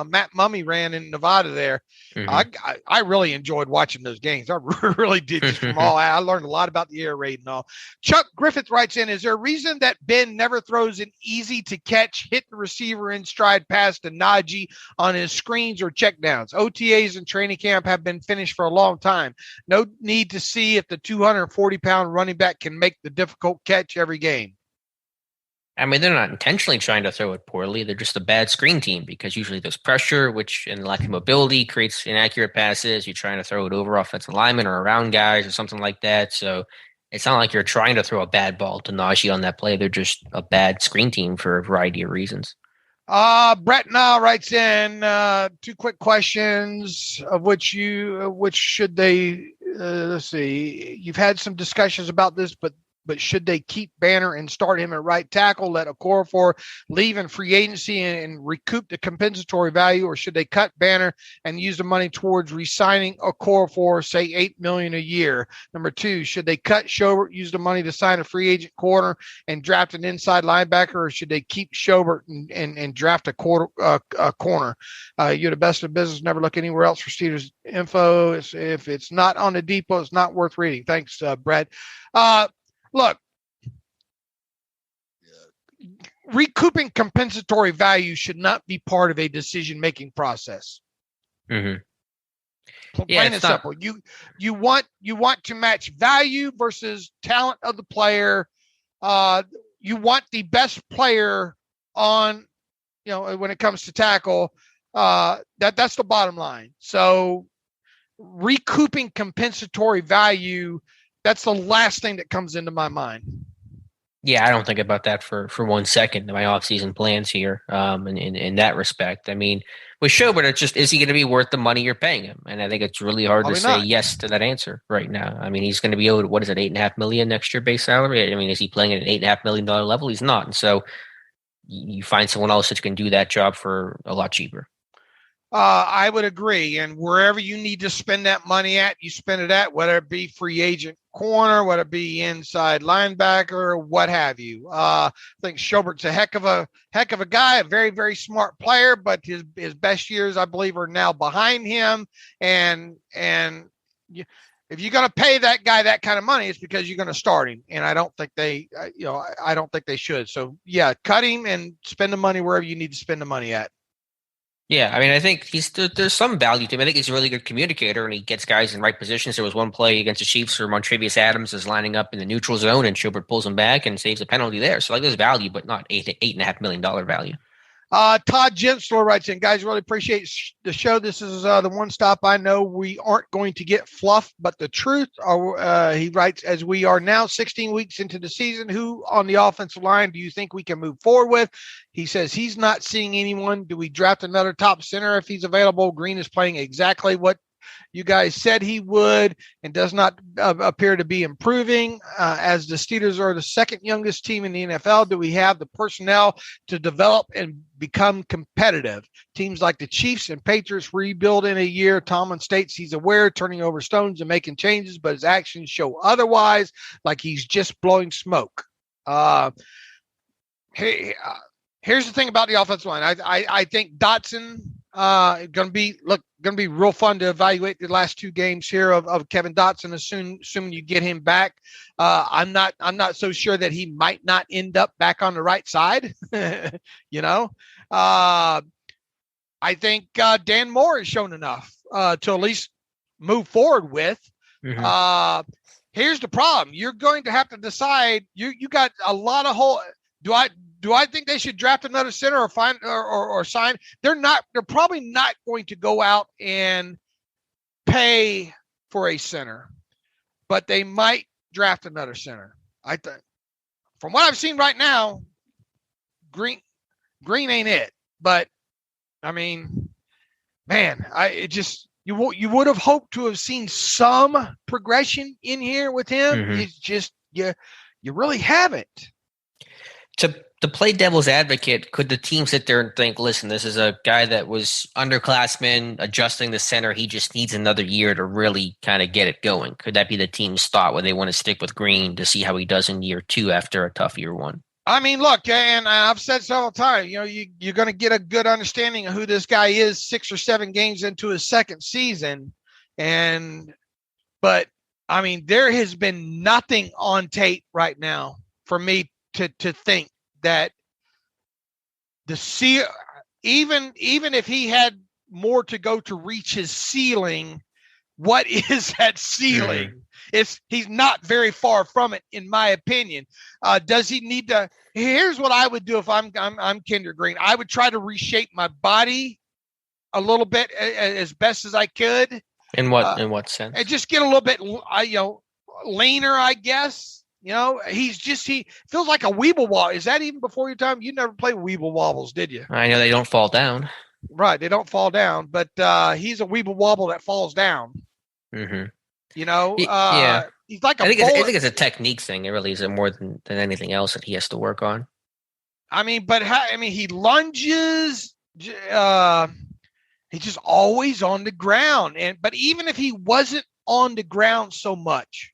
Matt Mummy ran in Nevada there, I really enjoyed watching those games. I really did. Just from I learned a lot about the air raid and all. Chuck Griffith writes in, is there a reason that Ben never throws an easy to catch, hit the receiver in stride pass to Najee on his screens or checkdowns? OTAs and training camp have been finished for a long time. No need to see if the 240-pound running back can make the difficult catch every game.
I mean, they're not intentionally trying to throw it poorly. They're just a bad screen team because usually there's pressure, which in lack of mobility creates inaccurate passes. You're trying to throw it over offensive linemen or around guys or something like that. So it's not like you're trying to throw a bad ball to Najee on that play. They're just a bad screen team for a variety of reasons.
Brett now writes in 2 quick questions of which should they let's see. You've had some discussions about this, but should they keep Banner and start him at right tackle, let Okorafor leave in free agency and recoup the compensatory value, or should they cut Banner and use the money towards re-signing Okorafor, say $8 million a year? Number 2, should they cut Schobert, use the money to sign a free agent corner and draft an inside linebacker, or should they keep Schobert and draft a corner? You're the best in business. Never look anywhere else for Steelers info. If it's not on the depot, it's not worth reading. Thanks, Brett. Look, recouping compensatory value should not be part of a decision-making process.
Mm-hmm.
Plain and simple. You want to match value versus talent of the player. You want the best player on, when it comes to tackle. That's the bottom line. So recouping compensatory value, that's the last thing that comes into my mind.
Yeah, I don't think about that for 1 second in my offseason plans here. In that respect, I mean, with Schobert, it's just, is he going to be worth the money you're paying him? And I think it's really hard to say yes to that answer right now. I mean, he's going to be owed, $8.5 million next year base salary? I mean, is he playing at an $8.5 million level? He's not. And so you find someone else that can do that job for a lot cheaper.
I would agree. And wherever you need to spend that money at, you spend it at, whether it be free agent corner, whether it be inside linebacker, what have you. I think Schobert's a heck of a guy, a very, very smart player, but his best years, I believe, are now behind him. And if you're going to pay that guy that kind of money, it's because you're going to start him. And I don't think they should. So yeah, cut him and spend the money wherever you need to spend the money at.
Yeah, I mean, I think there's some value to him. I think he's a really good communicator, and he gets guys in right positions. There was one play against the Chiefs where Montrevious Adams is lining up in the neutral zone, and Schobert pulls him back and saves a penalty there. So, there's value, but not $8.5 million value.
Todd Gensler writes in, guys, really appreciate the show. This is the one stop I know we aren't going to get fluff, but the truth. He writes, as we are now 16 weeks into the season, who on the offensive line do you think we can move forward with? He says he's not seeing anyone. Do we draft another top center if he's available? Green is playing exactly what you guys said he would and does not appear to be improving. As the Steelers are the second youngest team in the NFL, do we have the personnel to develop and become competitive? Teams like the Chiefs and Patriots rebuild in a year. Tomlin states he's aware, turning over stones and making changes, but his actions show otherwise, like he's just blowing smoke. Here's the thing about the offensive line. I think Dotson going to be real fun to evaluate the last 2 games here of Kevin Dotson, assuming you get him back. I'm not so sure that he might not end up back on the right side. I think Dan Moore has shown enough to at least move forward with. Mm-hmm. Here's the problem. You're going to have to decide. You got a lot of whole. Do I think they should draft another center or find or sign? They're probably not going to go out and pay for a center, but they might draft another center. I think from what I've seen right now, Green ain't it. But I mean, man, you would have hoped to have seen some progression in here with him. Mm-hmm. It's just you really haven't.
To play devil's advocate, could the team sit there and think, listen, this is a guy that was underclassman, adjusting the center. He just needs another year to really kind of get it going. Could that be the team's thought when they want to stick with Green to see how he does in year 2 after a tough year 1?
I mean, look, and I've said several times, you're going to get a good understanding of who this guy is 6 or 7 games into his second season. But I mean, there has been nothing on tape right now for me to think that even if he had more to go to reach his ceiling, what is that ceiling? Mm-hmm. He's not very far from it, in my opinion. Does he need to? Here's what I would do if I'm Kendrick Green. I would try to reshape my body a little bit as best as I could.
In what sense?
And just get a little bit leaner, I guess. he feels like a weeble wobble. Is that even before your time? You never played weeble wobbles, did you?
I know they don't fall down.
Right, they don't fall down, but he's a weeble wobble that falls down.
Mm-hmm.
Yeah. He's like
I think it's a technique thing. It really isn't more than anything else that he has to work on.
He lunges. He's just always on the ground, but even if he wasn't on the ground so much,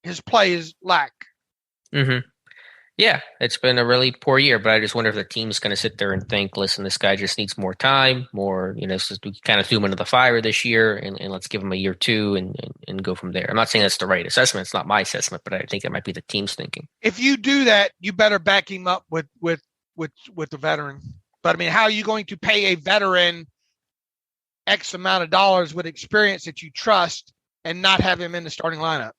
his play is lack.
Mm-hmm. Yeah, it's been a really poor year, but I just wonder if the team's going to sit there and think, listen, this guy just needs more time, more, we kind of threw him into the fire this year, and let's give him a year 2 and go from there. I'm not saying that's the right assessment. It's not my assessment, but I think it might be the team's thinking.
If you do that, you better back him up with the veteran. But, how are you going to pay a veteran X amount of dollars with experience that you trust and not have him in the starting lineup?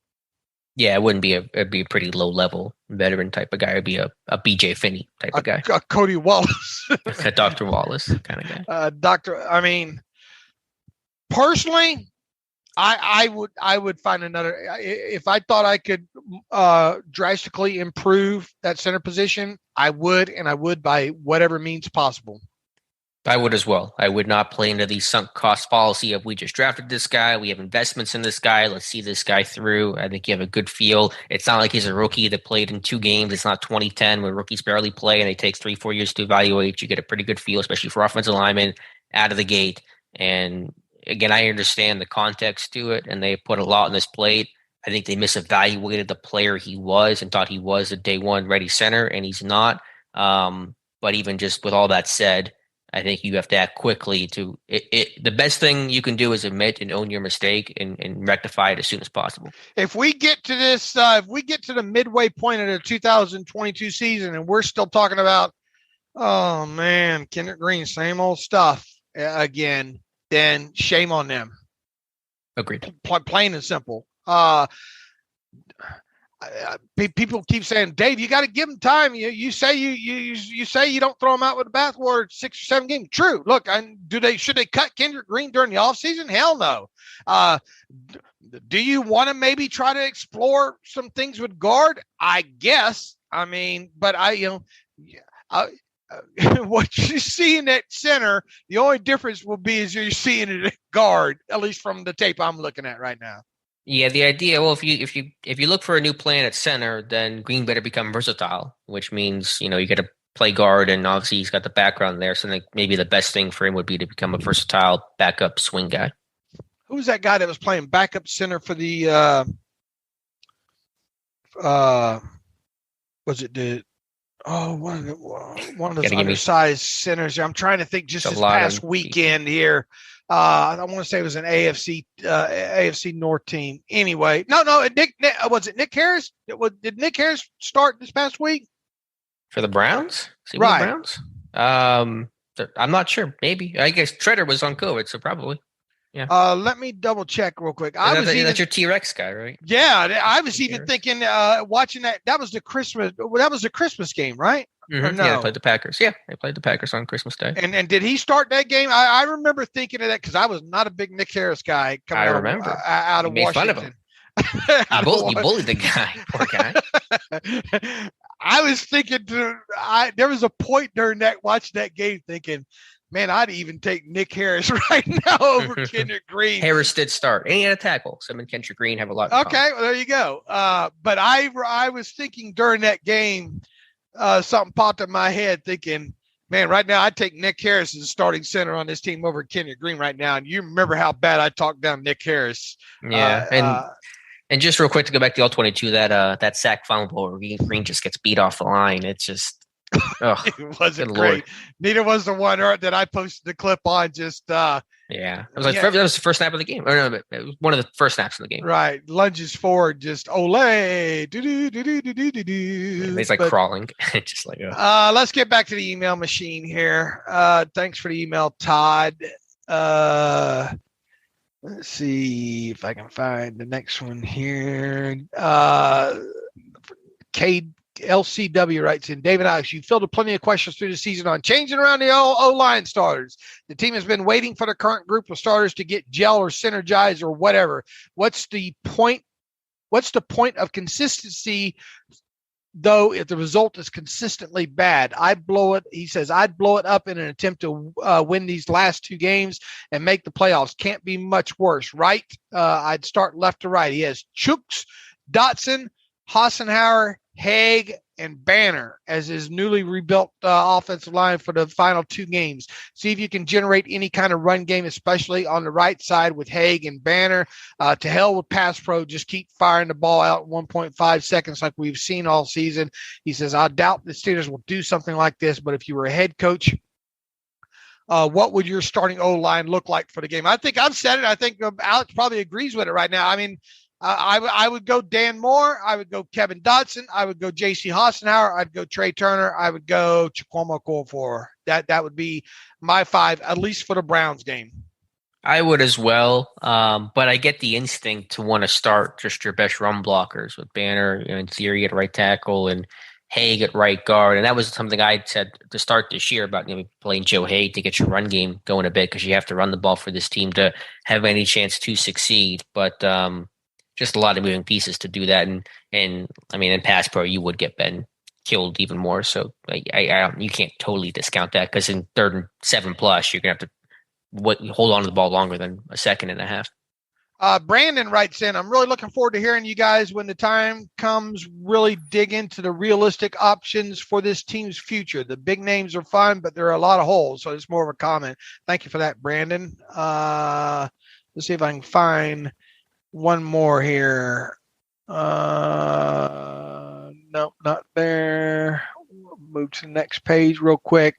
Yeah, it'd be a pretty low level veteran type of guy. It'd be a BJ Finney type of guy.
A Cody Wallace.
A Dr. Wallace kind of
guy. Personally, I would find another. If I thought I could drastically improve that center position, I would, and I would by whatever means possible.
I would as well. I would not play into the sunk cost policy of we just drafted this guy, we have investments in this guy, let's see this guy through. I think you have a good feel. It's not like he's a rookie that played in 2 games. It's not 2010 where rookies barely play and it takes 3-4 years to evaluate. You get a pretty good feel, especially for offensive linemen out of the gate. And again, I understand the context to it, and they put a lot on this plate. I think they misevaluated the player he was and thought he was a day one ready center, and he's not. But even just with all that said, I think you have to act quickly to the best thing you can do is admit and own your mistake and rectify it as soon as possible.
If we get to this, if we get to the midway point of the 2022 season and we're still talking about, oh man, Kendrick Green, same old stuff again, then shame on them.
Agreed.
Plain and simple. People keep saying, Dave, you got to give him time. You say you say you don't throw him out with the bathwater 6 or 7 games. True. Look, should they cut Kendrick Green during the offseason? Hell no. Do you want to maybe try to explore some things with guard? I guess. But what you see in that center, the only difference will be is you're seeing it at guard, at least from the tape I'm looking at right now.
Yeah, the idea. Well, if you look for a new plan at center, then Green better become versatile, which means you got to play guard, and obviously he's got the background there. So I think maybe the best thing for him would be to become a versatile backup swing guy.
Who was that guy that was playing backup center for the? Was it the? Oh, one of those undersized centers. I'm trying to think. Just this past weekend here. I want to say it was an AFC North team. Anyway, no. Nick was it Nick Harris? Did Nick Harris start this past week
for the Browns?
Right.
The Browns. I'm not sure. Maybe. I guess Treader was on COVID, so probably. Yeah.
Let me double check real quick.
That's your T-Rex guy, right?
Yeah, I was even thinking watching that. That was the Christmas game, right?
Mm-hmm.
No?
Yeah, they played the Packers. Yeah, they played the Packers on Christmas Day.
And did he start that game? I remember thinking of that because I was not a big Nick Harris guy.
I remember
out of Washington.
Made fun of him. You bullied the guy. Poor guy.
I was thinking. There was a point during watching that game thinking, man, I'd even take Nick Harris right now over Kendrick Green.
Harris did start, and he had a tackle. So him and Kendrick Green have a lot.
Okay, well, there you go. But I was thinking during that game, something popped in my head, thinking, man, right now I'd take Nick Harris as a starting center on this team over Kendrick Green right now. And you remember how bad I talked down Nick Harris.
Yeah, and just real quick to go back to All-22, that sack fumble where Green just gets beat off the line. It's just. Oh,
it wasn't great. Lord. Neither was the one that I posted the clip on. Just
yeah, it was like that was the first snap of the game. Or no, it was one of the first snaps of the game.
Right, lunges forward, just ole, do.
He's like crawling, just like.
Let's get back to the email machine here. Thanks for the email, Todd. Let's see if I can find the next one here. Cade. LCW writes in, David Alex, you fielded plenty of questions through the season on changing around the O-line starters. The team has been waiting for the current group of starters to get gel or synergize or whatever. What's the point what's the point of consistency, though, if the result is consistently bad? He says, I'd blow it up in an attempt to win these last 2 games and make the playoffs. Can't be much worse, right? I'd start left to right. He has Chooks, Dotson, Hassenauer, Haig, and Banner as his newly rebuilt offensive line for the final 2 games. See if you can generate any kind of run game, especially on the right side with Haig and Banner. To hell with pass pro. Just keep firing the ball out in 1.5 seconds like we've seen all season. He says, I doubt the Steelers will do something like this, but if you were a head coach, what would your starting O-line look like for the game? I think I've said it. I think Alex probably agrees with it right now. I mean, I would go Dan Moore. I would go Kevin Dotson. I would go J.C. Hassenauer. I'd go Trey Turner. I would go Chikwama Okorafor. That would be my 5, at least for the Browns game.
I would as well, but I get the instinct to want to start just your best run blockers with Banner, in theory, at right tackle and Haig at right guard. And that was something I said to start this year about playing Joe Haig to get your run game going a bit, because you have to run the ball for this team to have any chance to succeed. But just a lot of moving pieces to do that, and I mean, in pass pro, you would get killed even more. So you can't totally discount that, because in 3rd and 7+, you're gonna have to hold on to the ball longer than a second and a half.
Brandon writes in, I'm really looking forward to hearing you guys when the time comes really dig into the realistic options for this team's future. The big names are fun, but there are a lot of holes, so it's more of a comment. Thank you for that, Brandon. Let's see if I can find one more here. Nope, not there. We'll move to the next page real quick.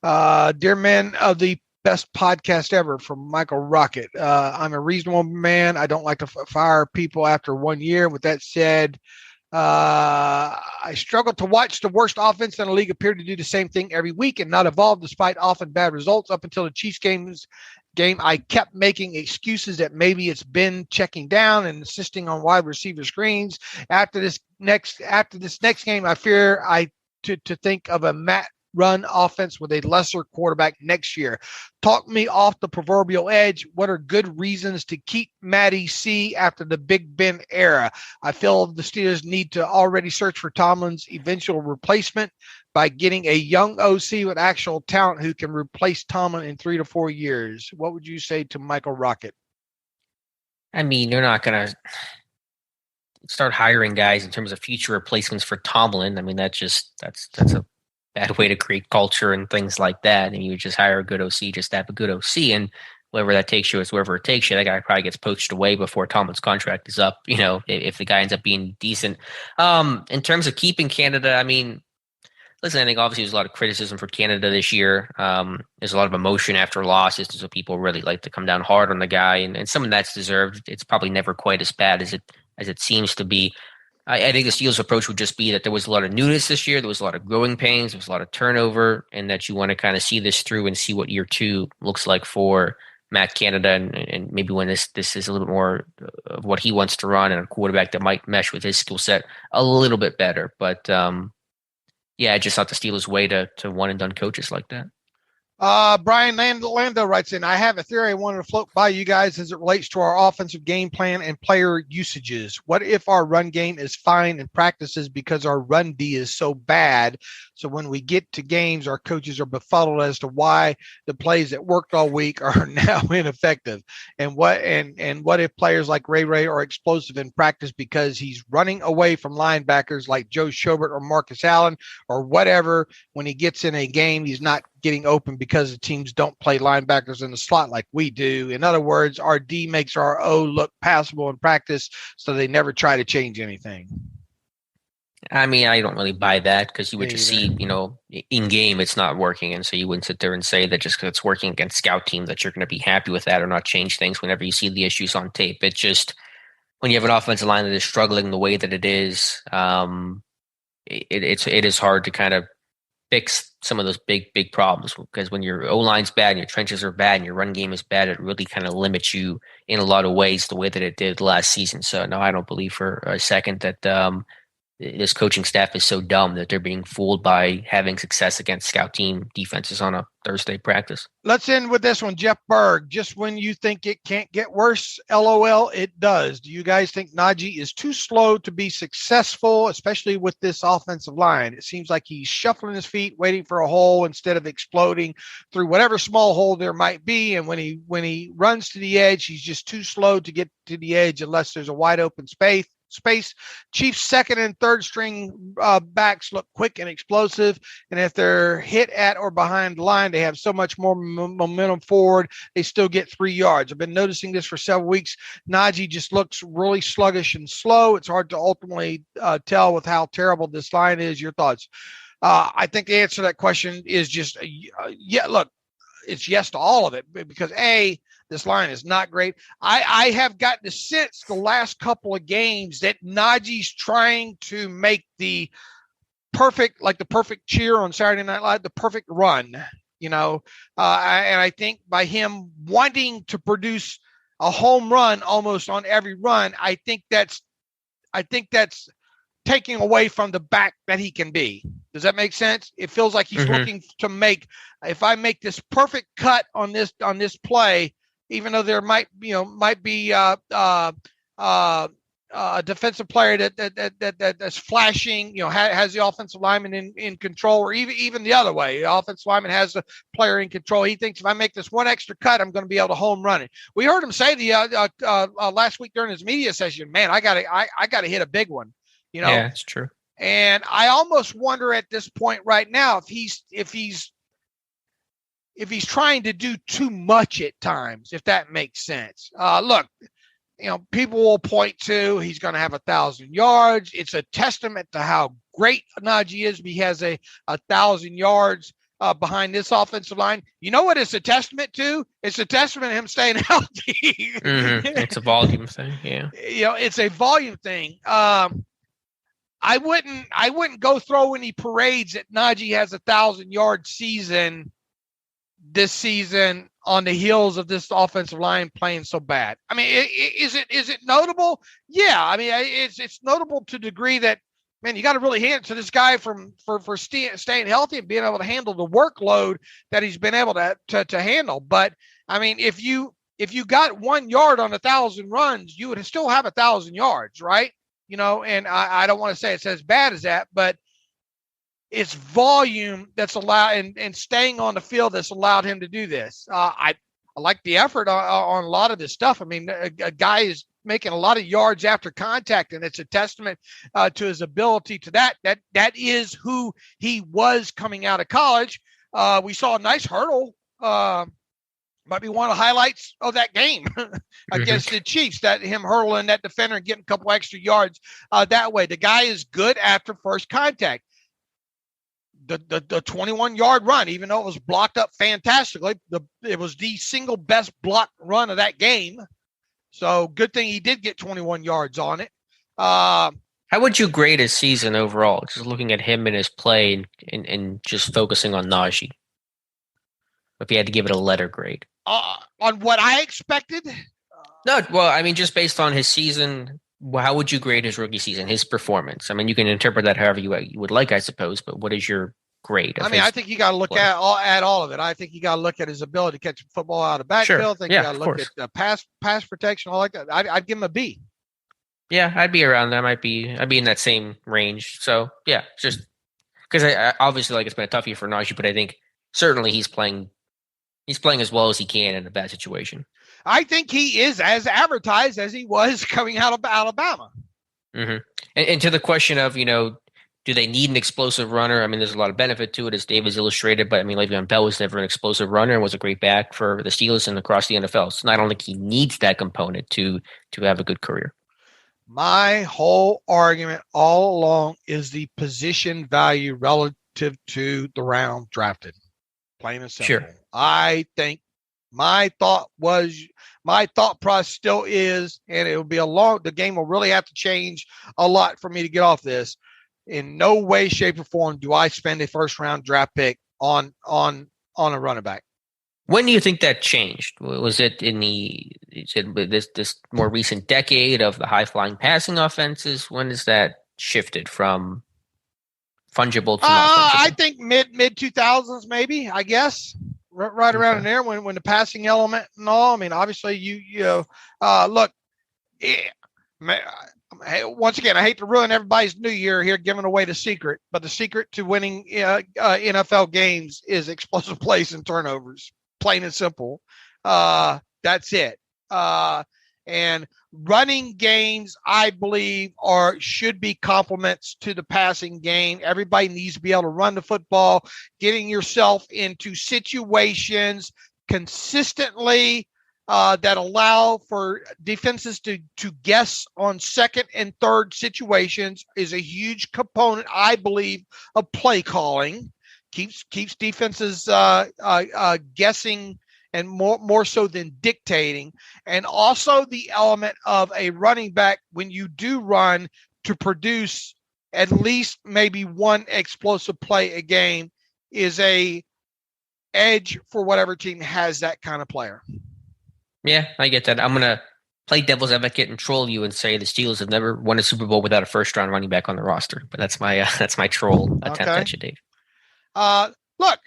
Dear men of the best podcast ever, from Michael Rocket. I'm a reasonable man. I don't like to fire people after 1 year. With that said, I struggle to watch the worst offense in the league appear to do the same thing every week and not evolve despite often bad results. Up until the Chiefs game, I kept making excuses that maybe it's been checking down and insisting on wide receiver screens. After this next game, I fear to think of a Matt run offense with a lesser quarterback next year. Talk me off the proverbial edge. What are good reasons to keep Matty C after the Big Ben era? I feel the Steelers need to already search for Tomlin's eventual replacement by getting a young OC with actual talent who can replace Tomlin in 3 to 4 years. What would you say to Michael Rocket?
I mean, you're not going to start hiring guys in terms of future replacements for Tomlin. I mean, that's a bad way to create culture and things like that. And you would just hire a good OC just to have a good OC, and wherever that takes you is wherever it takes you. That guy probably gets poached away before Tomlin's contract is up, if the guy ends up being decent. In terms of keeping Canada, I mean, listen, I think obviously there's a lot of criticism for Canada this year. There's a lot of emotion after losses, so people really like to come down hard on the guy, and some of that's deserved. It's probably never quite as bad as it seems to be. I think the Steelers' approach would just be that there was a lot of newness this year. There was a lot of growing pains. There was a lot of turnover, and that you want to kind of see this through and see what year 2 looks like for Matt Canada, and maybe when this is a little bit more of what he wants to run, and a quarterback that might mesh with his skill set a little bit better. But yeah, I just thought the Steelers' way to one and done coaches like that.
Brian Lando writes in, I have a theory I wanted to float by you guys as it relates to our offensive game plan and player usages. What if our run game is fine in practices because our run D is so bad? So when we get to games, our coaches are befuddled as to why the plays that worked all week are now ineffective. And what if players like Ray are explosive in practice because he's running away from linebackers like Joe Schobert or Marcus Allen or whatever? When he gets in a game, he's not getting open because the teams don't play linebackers in the slot like we do. In other words, our D makes our O look passable in practice, so they never try to change anything.
I mean, I don't really buy that, because you would just see, in game it's not working, and so you wouldn't sit there and say that just because it's working against scout teams that you're going to be happy with that or not change things whenever you see the issues on tape. It's just when you have an offensive line that is struggling the way that it is, it is hard to kind of fix some of those big problems, because when your O-line's bad and your trenches are bad and your run game is bad, it really kind of limits you in a lot of ways the way that it did last season. So no, I don't believe for a second that this coaching staff is so dumb that they're being fooled by having success against scout team defenses on a Thursday practice.
Let's end with this one. Jeff Berg, just when you think it can't get worse, LOL, it does. Do you guys think Najee is too slow to be successful, especially with this offensive line? It seems like he's shuffling his feet, waiting for a hole instead of exploding through whatever small hole there might be. And when he runs to the edge, he's just too slow to get to the edge unless there's a wide open space. Chiefs' second and third string backs look quick and explosive, and if they're hit at or behind the line, they have so much more momentum forward. They still get 3 yards. I've been noticing this for several weeks. Najee just looks really sluggish and slow. It's hard to ultimately tell with how terrible this line is. Your thoughts? I think the answer to that question is just yeah. Look, it's yes to all of it because this line is not great. I have gotten the sense the last couple of games that Najee's trying to make the perfect cheer on Saturday Night Live, the perfect run, and I think by him wanting to produce a home run almost on every run, I think that's taking away from the back that he can be. Does that make sense? It feels like he's looking to make, if I make this perfect cut on this play, even though there might be a defensive player that's flashing, has the offensive lineman in control, or even the other way, the offensive lineman has the player in control. He thinks if I make this one extra cut, I'm going to be able to home run it. We heard him say last week during his media session, man, I got to hit a big one.
Yeah, it's true.
And I almost wonder at this point right now if he's trying to do too much at times, if that makes sense. Look, people will point to he's going to have 1,000 yards. It's a testament to how great Najee is. He has a 1,000 yards behind this offensive line. You know what it's a testament to? It's a testament to him staying healthy.
It's a volume thing. Yeah.
It's a volume thing. I wouldn't go throw any parades that Najee has 1,000-yard season this season on the heels of this offensive line playing so bad. I mean, is it notable? Yeah. I mean, it's notable to the degree that, man, you got to really hand it to this guy for staying healthy and being able to handle the workload that he's been able to handle. But I mean, if you got 1 yard on 1,000 runs, you would still have 1,000 yards, right? And I don't want to say it's as bad as that, but it's volume that's allowed and staying on the field that's allowed him to do this. I like the effort on a lot of this stuff. I mean, a guy is making a lot of yards after contact, and it's a testament to his ability to that. That is who he was coming out of college. We saw a nice hurdle. Might be one of the highlights of that game against the Chiefs, that him hurling that defender and getting a couple extra yards that way. The guy is good after first contact. The 21-yard run, even though it was blocked up fantastically, it was the single best blocked run of that game. So good thing he did get 21 yards on it.
How would you grade his season overall? Just looking at him and his play and just focusing on Najee. If you had to give it a letter grade.
On what I expected?
No, well, I mean, just based on his season, how would you grade his rookie season, his performance? I mean, you can interpret that however you would like, I suppose, but what is your grade?
I mean, I think you got to look at all of it. I think you got to look at his ability to catch football out of backfield.
Sure.
I think you got to look at pass protection, all like that. I'd give him a B.
Yeah, I'd be around that. I'd be in that same range. So, yeah, just because I obviously, like, it's been a tough year for Najee, but I think certainly he's playing as well as he can in a bad situation.
I think he is as advertised as he was coming out of Alabama.
Mm-hmm. And to the question of, do they need an explosive runner? I mean, there's a lot of benefit to it, as Dave has illustrated, but I mean, Le'Veon Bell was never an explosive runner and was a great back for the Steelers and across the NFL. So I don't think he needs that component to have a good career.
My whole argument all along is the position value relative to the round drafted. Plain and simple.
Sure.
I think my thought process still is, and it will be the game will really have to change a lot for me to get off this. In no way, shape, or form do I spend a first round draft pick on a running back.
When do you think that changed? Was it in this more recent decade of the high flying passing offenses? When does that shifted from fungible to not fungible?
I think mid 2000s, maybe, I guess, right around in there when the passing element and all. I mean, obviously look, once again, I hate to ruin everybody's new year here, giving away the secret, but the secret to winning NFL games is explosive plays and turnovers, plain and simple. That's it. And running games, I believe, should be complements to the passing game. Everybody needs to be able to run the football, getting yourself into situations consistently that allow for defenses to guess on second and third situations is a huge component, I believe, of play calling. Keeps defenses guessing, and more so than dictating. And also the element of a running back, when you do run, to produce at least maybe one explosive play a game, is a edge for whatever team has that kind of player.
Yeah, I get that. I'm going to play devil's advocate and troll you and say the Steelers have never won a Super Bowl without a first-round running back on the roster. But that's my troll attempt at you, Dave.
Look,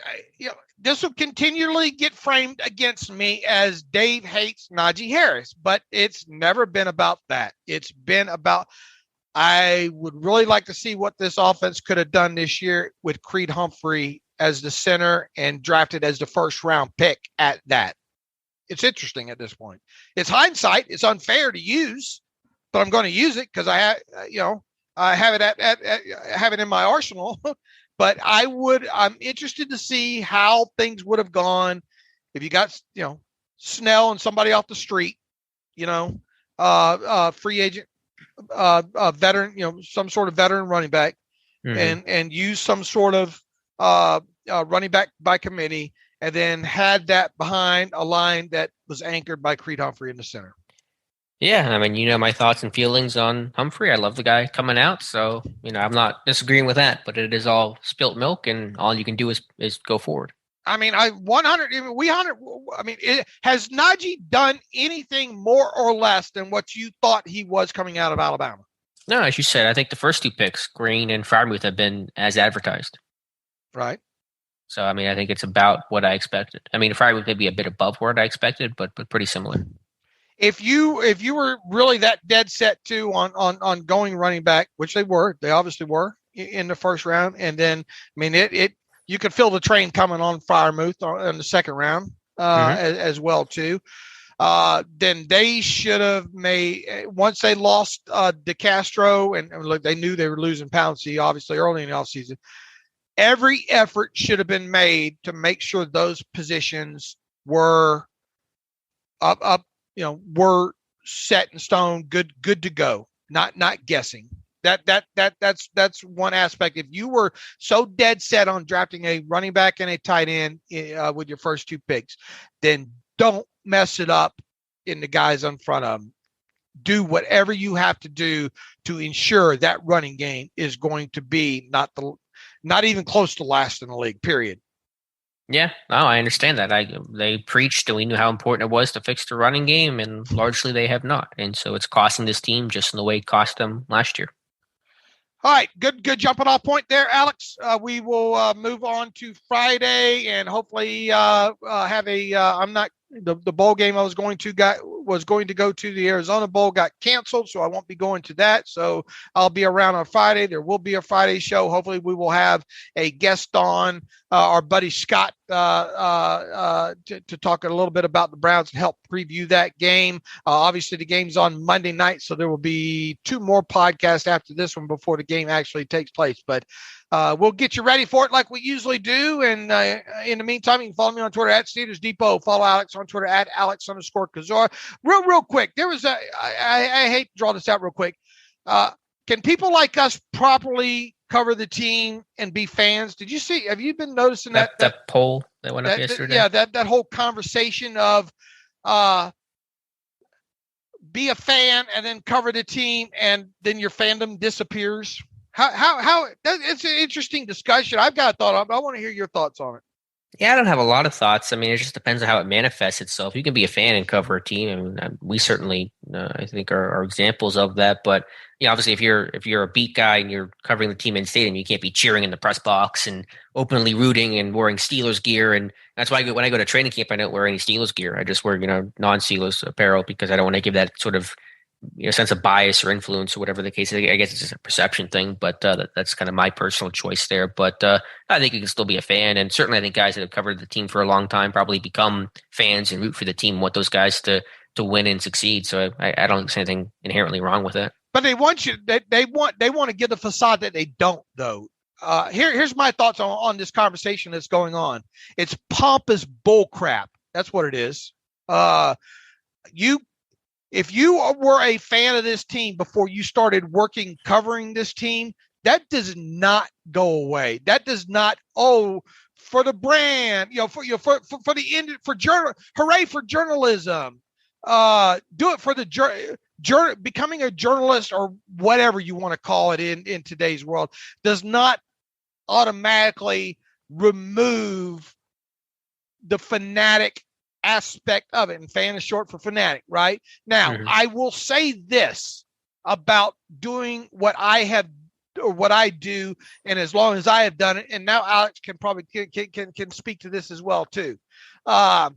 this will continually get framed against me as Dave hates Najee Harris, but it's never been about that. It's been about, I would really like to see what this offense could have done this year with Creed Humphrey as the center and drafted as the first-round pick at that. It's interesting at this point. It's hindsight. It's unfair to use, but I'm going to use it because I have it in my arsenal. But I'm interested to see how things would have gone if you got, Snell and somebody off the street, free agent, veteran, some sort of veteran running back, and use some sort of running back by committee, and then had that behind a line that was anchored by Creed Humphrey in the center.
Yeah, I mean, my thoughts and feelings on Humphrey. I love the guy coming out, so I'm not disagreeing with that. But it is all spilt milk, and all you can do is go forward. I mean, has Najee done anything more or less than what you thought he was coming out of Alabama? No, as you said, I think the first two picks, Green and Freiermuth, have been as advertised. Right. So, I mean, I think it's about what I expected. I mean, Freiermuth may be a bit above what I expected, but pretty similar. If you were really that dead set too on going running back, which they obviously were in the first round, and then I mean you could feel the train coming on Freiermuth in the second round as well too. Then they should have made, once they lost DeCastro and look, they knew they were losing Pouncey obviously early in the offseason. Every effort should have been made to make sure those positions were up. Were set in stone, good to go, not guessing. That's one aspect. If you were so dead set on drafting a running back and a tight end with your first two picks, then don't mess it up in the guys in front of them. Do whatever you have to do to ensure that running game is going to be not even close to last in the league, period. Yeah, I understand that. They preached and we knew how important it was to fix the running game, and largely they have not. And so it's costing this team just in the way it cost them last year. All right, good jumping off point there, Alex. We will move on to Friday and hopefully have the bowl game I was going to go to, the Arizona Bowl, got canceled, so I won't be going to that. So I'll be around on Friday. There will be a Friday show. Hopefully we will have a guest on, our buddy Scott, to talk a little bit about the Browns and help preview that game. Obviously the game's on Monday night, so there will be two more podcasts after this one before the game actually takes place. But we'll get you ready for it like we usually do. And in the meantime, you can follow me on Twitter at Steelers Depot. Follow Alex on Twitter at Alex_Kozora. Real quick. I hate to draw this out real quick. Can people like us properly cover the team and be fans? Have you been noticing that poll that went up yesterday? Yeah, that whole conversation of be a fan and then cover the team and then your fandom disappears. How it's an interesting discussion. I've got a thought on it, but I want to hear your thoughts on it. Yeah, I don't have a lot of thoughts. I mean, it just depends on how it manifests itself. You can be a fan and cover a team. I mean, we certainly, I think, are examples of that. But obviously, if you're a beat guy and you're covering the team in stadium, you can't be cheering in the press box and openly rooting and wearing Steelers gear. And that's why when I go to training camp, I don't wear any Steelers gear. I just wear non-Steelers apparel because I don't want to give that sort of sense of bias or influence or whatever the case is. I guess it's just a perception thing, but that's kind of my personal choice there. But I think you can still be a fan, and certainly I think guys that have covered the team for a long time probably become fans and root for the team, want those guys to win and succeed. So I don't think there's anything inherently wrong with it.
But they want you. They want to give the facade that they don't, though. Here's my thoughts on this conversation that's going on. It's pompous bullcrap. That's what it is. If you were a fan of this team before you started working covering this team, that does not go away. That does not. For the brand, for the end, hooray for journalism. Do it for the becoming a journalist or whatever you want to call it in today's world does not automatically remove the fanatic aspect of it, and fan is short for fanatic, right? Now, I will say this about doing what I have or what I do, and as long as I have done it, and now Alex can probably can speak to this as well too. There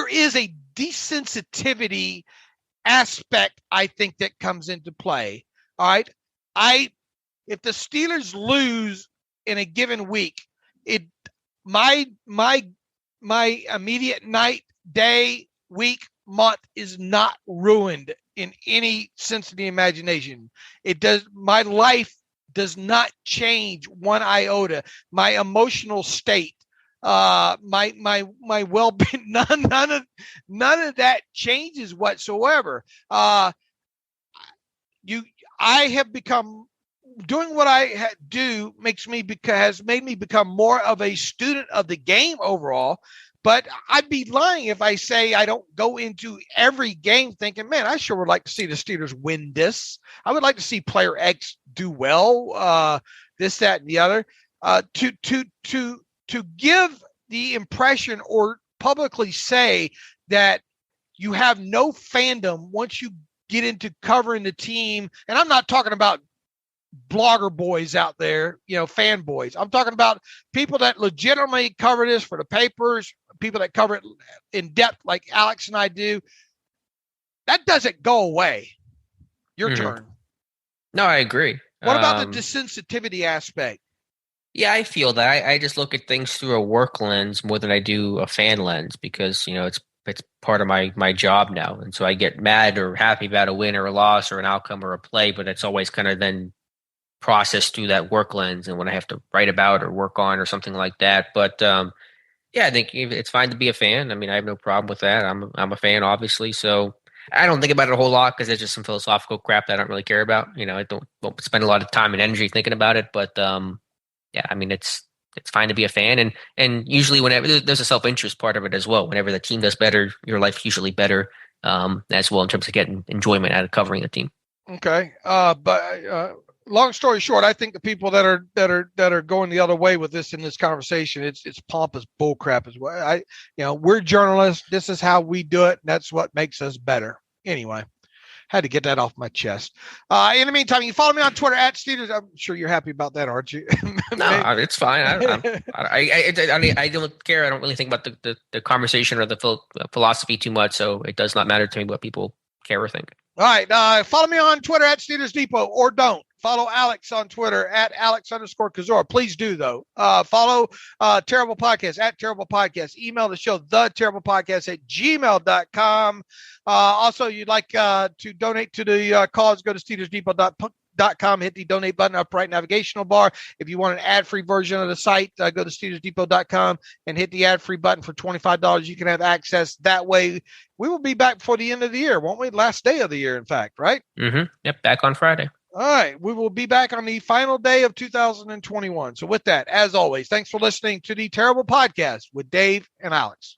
is a desensitivity aspect, I think, that comes into play. All right, if the Steelers lose in a given week, my immediate night, day, week, month is not ruined in any sense of the imagination. My life does not change one iota. My emotional state, my well-being, none of that changes whatsoever. I have become, doing what I do has made me become more of a student of the game overall. But I'd be lying if I say I don't go into every game thinking, man, I sure would like to see the Steelers win this. I would like to see player X do well, this, that, and the other. To give the impression or publicly say that you have no fandom once you get into covering the team, and I'm not talking about blogger boys out there, fanboys. I'm talking about people that legitimately cover this for the papers, people that cover it in depth like Alex and I do. That doesn't go away. Your turn.
No, I agree.
What about the desensitivity aspect?
Yeah, I feel that. I just look at things through a work lens more than I do a fan lens because, it's part of my job now. And so I get mad or happy about a win or a loss or an outcome or a play, but it's always kind of then processed through that work lens and when I have to write about or work on or something like that. But I think it's fine to be a fan. I mean, I have no problem with that. I'm a fan, obviously. So I don't think about it a whole lot because it's just some philosophical crap that I don't really care about. I won't spend a lot of time and energy thinking about it. But I mean, it's fine to be a fan. And usually whenever there's a self-interest part of it as well. Whenever the team does better, your life's usually better as well in terms of getting enjoyment out of covering the team. Okay.
But long story short, I think the people that are going the other way with this in this conversation, it's pompous bullcrap as well. We're journalists. This is how we do it. And that's what makes us better. Anyway, had to get that off my chest. In the meantime, you follow me on Twitter at Steelers. I'm sure you're happy about that, aren't you?
No, it's fine. I don't care. I don't really think about the conversation or the philosophy too much. So it does not matter to me what people care or think.
All right. Follow me on Twitter at Steelers Depot, or don't. Follow Alex on Twitter at Alex_Kozora. Please do, though. Follow Terrible Podcast at Terrible Podcast. Email the show, theterriblepodcast@gmail.com. Also, you'd like to donate to the cause, go to SteelersDepot.com, hit the donate button up right navigational bar. If you want an ad-free version of the site, go to SteelersDepot.com and hit the ad-free button for $25. You can have access that way. We will be back before the end of the year, won't we? Last day of the year, in fact, right?
Mm-hmm. Yep, back on Friday.
All right. We will be back on the final day of 2021. So with that, as always, thanks for listening to the Terrible Podcast with Dave and Alex.